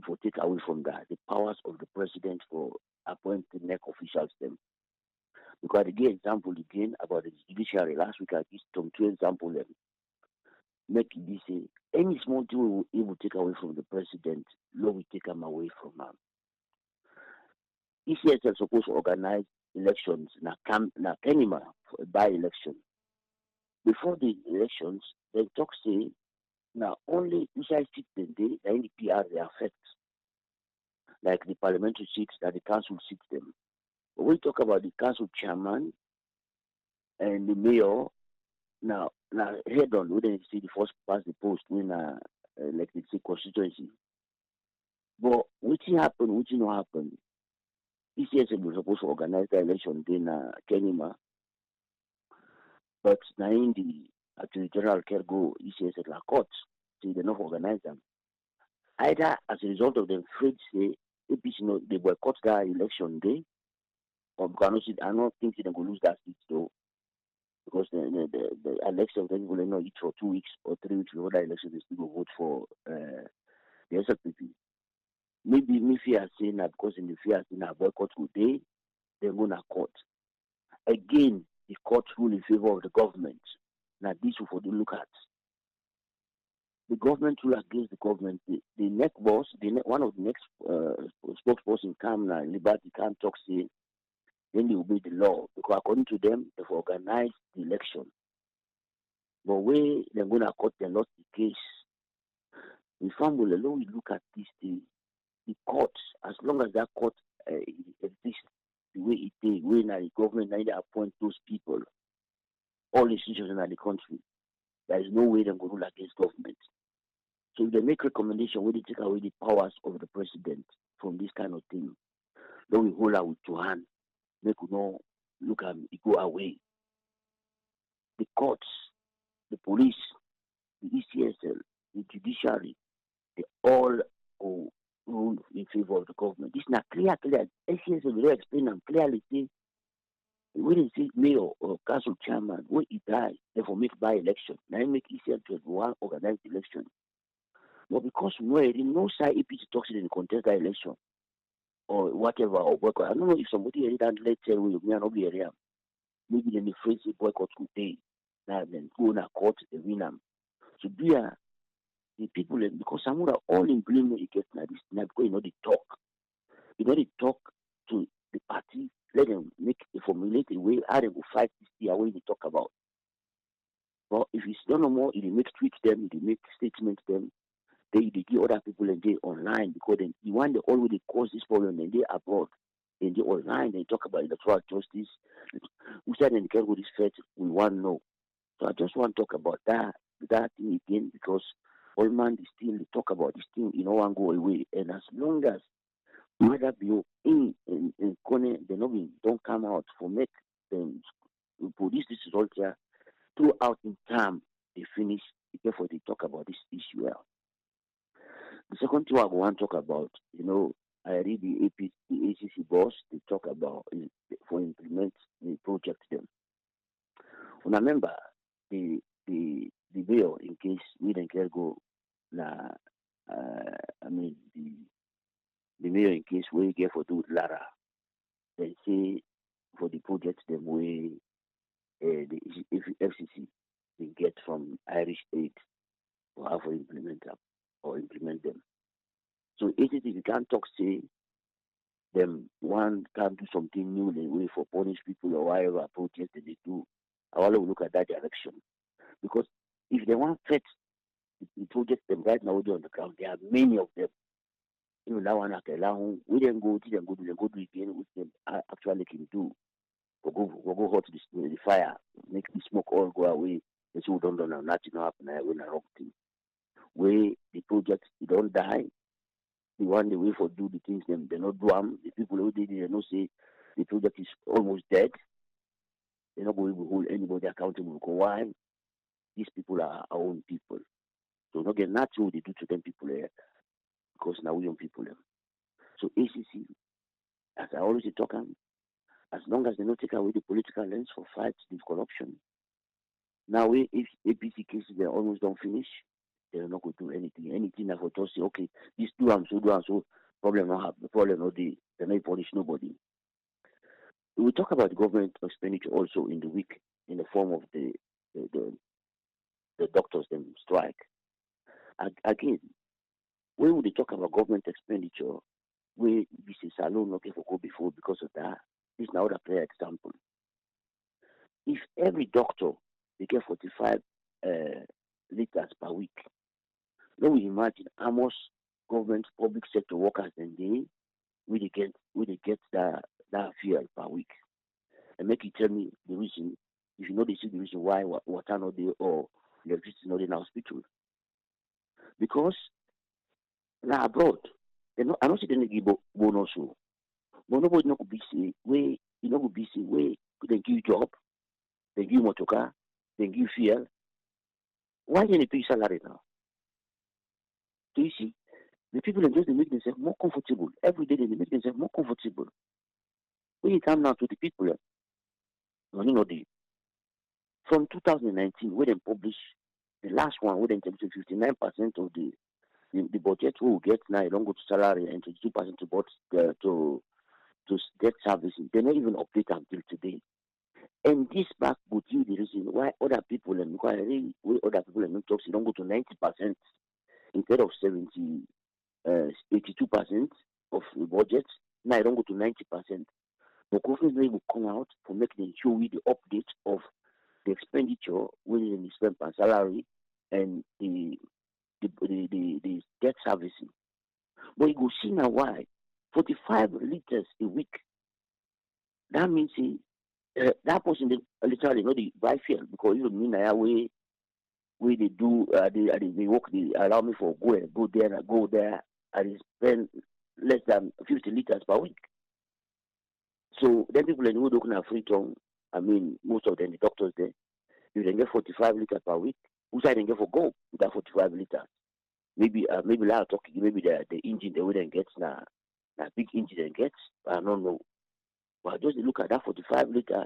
H: for take away from that the powers of the president for appointing neck officials them. Because I give example again about the judiciary. Last week I gave some 2 examples them. Make this say any small thing we will take away from the president, law will take them away from him. ECS is supposed to organize elections now anima by election. Before the elections, they talk say now only inside seats the any PR they affect. Like the parliamentary seats that the council seats them. But we talk about the council chairman and the mayor. Now head on, we didn't see the first past the post when like they say constituency. But wetin happen, wetin no happen. ECSL was supposed to organize the election in Kenima, but now in the Attorney General can go ECSL la court, so they not organize them. Either as a result of them afraid say APC no they boycott that election day, or because I don't think they're gonna lose that seat though. Because the election then will not each for 2 weeks or 3 weeks before the election they still go vote for the SLPP. Maybe me fear saying that because in the fear saying that boycott today, they're gonna court. Again, the court rule in favor of the government. Now this will for the look at. The government rule against the government. The next boss, one of the next spokesperson come now, Liberty can talk say, then they obey the law. Because according to them, they've organized the election. But where they're going to court, they lost the case. In fact, we look at this, the courts, as long as that court exists the way it is, when the government now they appoint those people, all institutions in the country, there is no way they're going to rule against government. So if they make recommendation where they take away the powers of the president from this kind of thing, then we hold out with two hands, make we know look at it go away. The courts, the police, the ECSL, the judiciary, they all go rule in favor of the government. This is not clear. ECSL will explain and clearly say when they say mayor or council chairman, when he died, therefore make by election. Now he make ECSL to one organized election. But because no side APC talks in the contest that election or whatever or boycott. I don't know if somebody heard that let's say we may not be area. Maybe then the phrase boycott today. Now then go in a court the win them. So do the people because Samura all in blame against this now because they talk. They talk to the party, let them make a formulate a way how they will fight this year when they talk about. But if it's no more, they make tweaks them, they make statements them. They give other people and they online because then the one they already cause this problem and they abroad and they online they talk about electoral justice. We said in the this fed we want to know. So I just want to talk about that thing again because all man is still talk about this thing, one go away. And as long as whether be in Kone they don't come out for make them produce this result here throughout in time they finish before they talk about this issue well. The second thing I want to talk about, I read the ACC boss, they talk about for implement the project them. When I remember the bill in case we don't care go the mayor in case we get for do Lara, they say for the project them way the FCC they get from Irish aid for how to implement them or implement them. So ACC you can't talk say them one can do something new in way for punish people or whatever protest that they do. I want to look at that direction. Because if they want to the project them right now on the ground, there are many of them. That one we didn't go to them, go do again, which them actually can do. Go hot the fire, make the smoke all go away. They say we don't know nothing happen when a wrong thing. Where the project you don't die, the one the way for do the things them they not do them. The people who did it they not say the project is almost dead. They're not going to hold anybody accountable. Because why? These people are our own people. So not get nothing what they do to them people here. Because now we own people them. So ACC, as I always talk as long as they don't take away the political lens for fight this corruption. Now if APC cases they almost don't finish, they're not going to do anything. Anything that for just say, okay, this do and so problem not have the problem not they may punish nobody. We talk about the government expenditure also in the week in the form of the doctors them strike. Again, when we talk about government expenditure, we see Salon not for go before because of that. This is now a clear example. If every doctor they get 45 liters per week, then we imagine how much government public sector workers then they get that fuel per week. And make you tell me the reason, if you know they see the reason why water not there or electricity not in the hospital. Because Now abroad, I don't see them give bonus. But nobody not be see where you know be see where they give you job, they give you motor car, they give you fuel. Why didn't they pay salary now? Do you see? The people just they make themselves more comfortable. Every day they make themselves more comfortable. When you come now to the people, you know from 2019, when they publish the last one, when they tell you 59% of the budget we will get now, it don't go to salary and 22% to debt servicing. They not even update until today. And this back would give the reason why other people and why other people and talks it don't go to 90% instead of 82% of the budget. Now it don't go to 90%. The government will come out for making sure we the update of the expenditure within the spend per salary and the debt servicing. But you go see now why 45 liters a week. That means that person they literally not the buy fuel because you mean I way they do they work they allow me for go there and spend less than 50 liters per week. So then people who don't have free tongue, I mean most of them the doctors there, you can get 45 liters per week. Who side can get for go with that 45 liters? Maybe I'll talk maybe the engine the way they get now big engine they get, I don't know. But just look at that 45 liter.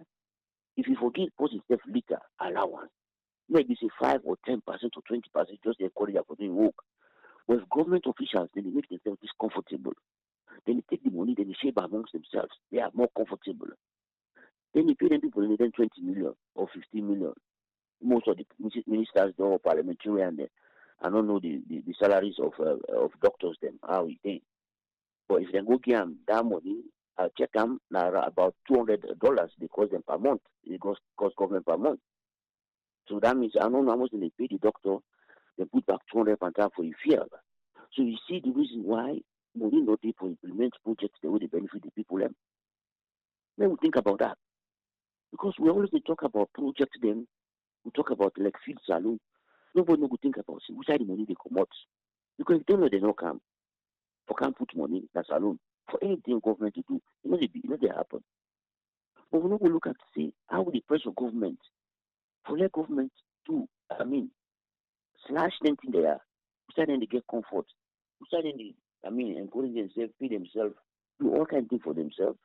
H: If you forget positive liter allowance, maybe say 5 or 10% or 20%, just encourage you for doing work. But if government officials, then they make themselves discomfortable. Then they take the money, then they share amongst themselves. They are more comfortable. Then they pay them people in then 20 million or 15 million. Most of the ministers, or parliamentarian, I don't know the salaries of doctors, them, how we think. But if they go give them that money, I'll check them now about $200 they cost them per month. It cost government per month. So that means I don't know how much they pay the doctor. They put back 200 per time for a fear. So you see the reason why money not people implement projects the way they benefit the people. Then we think about that because we always talk about projects. Then we talk about like field saloon. Nobody will think about which side the money they come out because if they know they don't come. For can't put money in that salon for anything government to do, they happen. But we not go look at see how the pressure government for let government to slash anything there, we then they get comfort, we then they encourage themselves, pay themselves, do all kinds of things for themselves,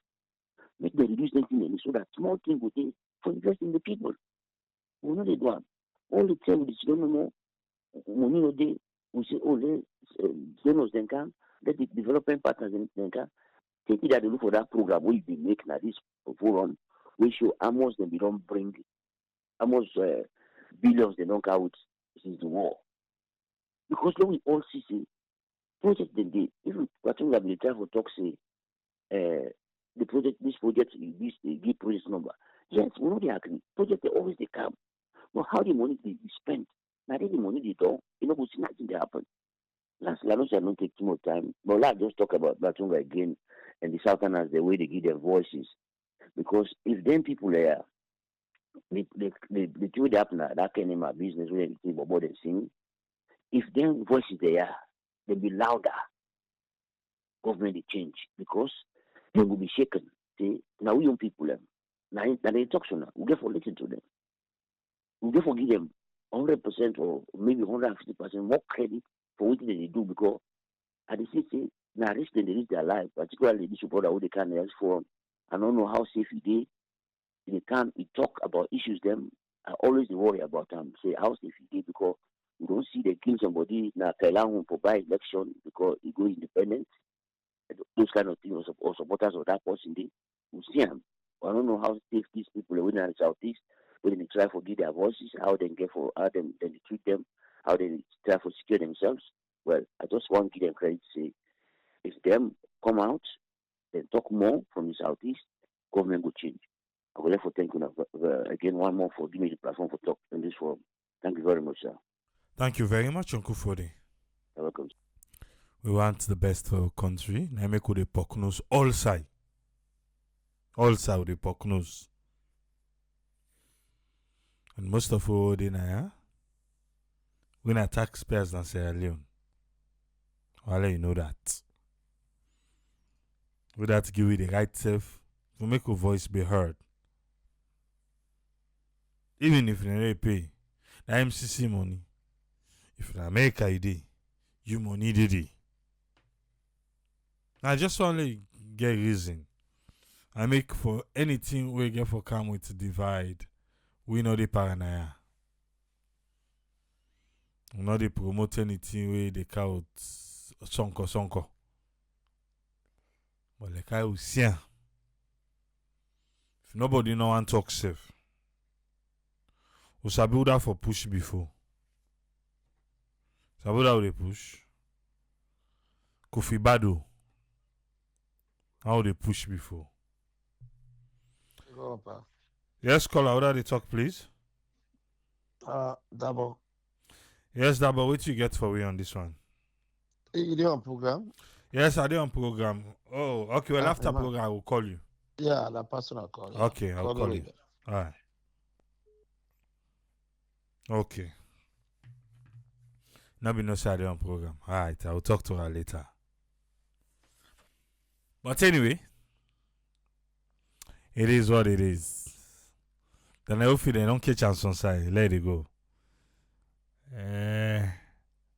H: make them reduce anything so that small thing would take for investing in the people. We know they do all the time is don't know money no day, we say, oh donors then come. Let the development partners in take it that they look for that program where you make now this forum, we show how much they don't bring, how much billions they don't count since the war. Because when we all see project they even I think that military for talk say this project they give project number. Yes, we know they agree. Project they always they come. But how the money they spend, now the money they don't, we see nothing they happen. Lastly, I don't take too much time, but let's just talk about Batunga again and the Southerners, the way they give their voices. Because if them people there, they do that that can in my business with anything but they sing. If them voices there, they be louder. Government they change because they will be shaken. See, now we young people them. Now they talk so now. We get for listen to them. We get for give them 100% or maybe 150% more credit for what they do because at the same now risk they risk their life, particularly this brother who they can else for. I don't know how safe it is. They can talk about issues them. I always worry about them. Say how safe it is because you don't see they kill somebody now Kailan for by election because he go independent. Those kind of things or supporters of that person they will see them. I don't know how safe these people are in the southeast when they try to give their voices, how they get for how them they treat them, how they try to secure themselves. Well, I just want to give them credit to say if them come out, then talk more from the southeast, government will change. I would like to thank you again one more for giving me the platform for talk in this forum. Thank you very much, sir.
A: Thank you very much, Uncle Fode.
H: You're welcome.
A: We want the best for our country. Now make the pork nose all side. All side with the pork nose. And most of all, we're not taxpayers in Sierra Leone. I'll let you know that. With that, give you the right self to make your voice be heard. Even if you don't pay the MCC money, if in America you did, you money did it. I just want to get reason. I make for anything we get for come with divide. We know the paranoia. We know they promote anything where they count sonko. But like I was saying, if nobody no one talk safe, we sabi that for push before. Sabi that they push. Kofi Bado. How they push before.
E: Go, pa.
A: Yes, caller, how do they talk, please?
E: Double.
A: Yes, Dabo, what you get for we on this one?
E: You do on program?
A: Yes, I did on program. Oh, okay. Well, after
E: man.
A: program, I will call you.
E: Yeah, that person will call you.
A: Okay, I'll call you. All right. Okay. Now be no Saturday on program. All right, I will talk to her later. But anyway, it is what it is. Then I hope they don't catch us on side. Let it go.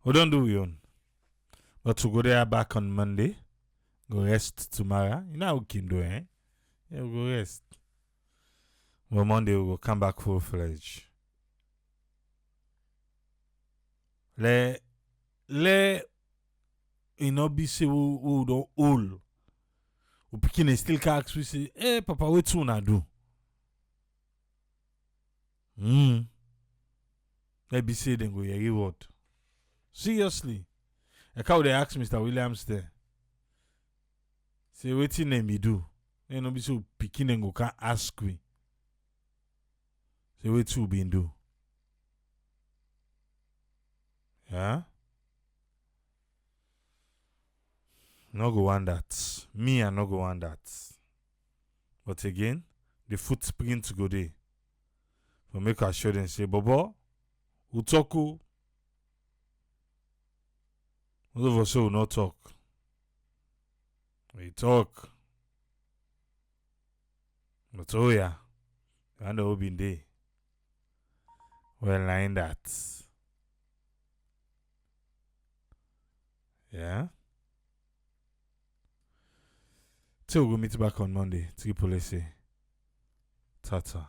A: We don't do we own. But to go there back on Monday, go rest tomorrow. You know how we can do, eh? Yeah, we'll go rest. Well, Monday we will come back full fledged. Le you know be say we don't old. We picking still can ask we say, hey papa, what you na do? Let be say then go your reward. Seriously. Like how they ask Mr. Williams there. Say what name he do? You know be so picking and go can ask we. Say what you been do? Yeah? No go want that. Me, I no go want that. But again, the footprint go there. For make us sure and say, Bobo, Utoku. Most of us will not talk. We talk. But oh yeah, I know who been there. Well, line that. Yeah? Till we'll meet back on Monday. Triple SA. Tata.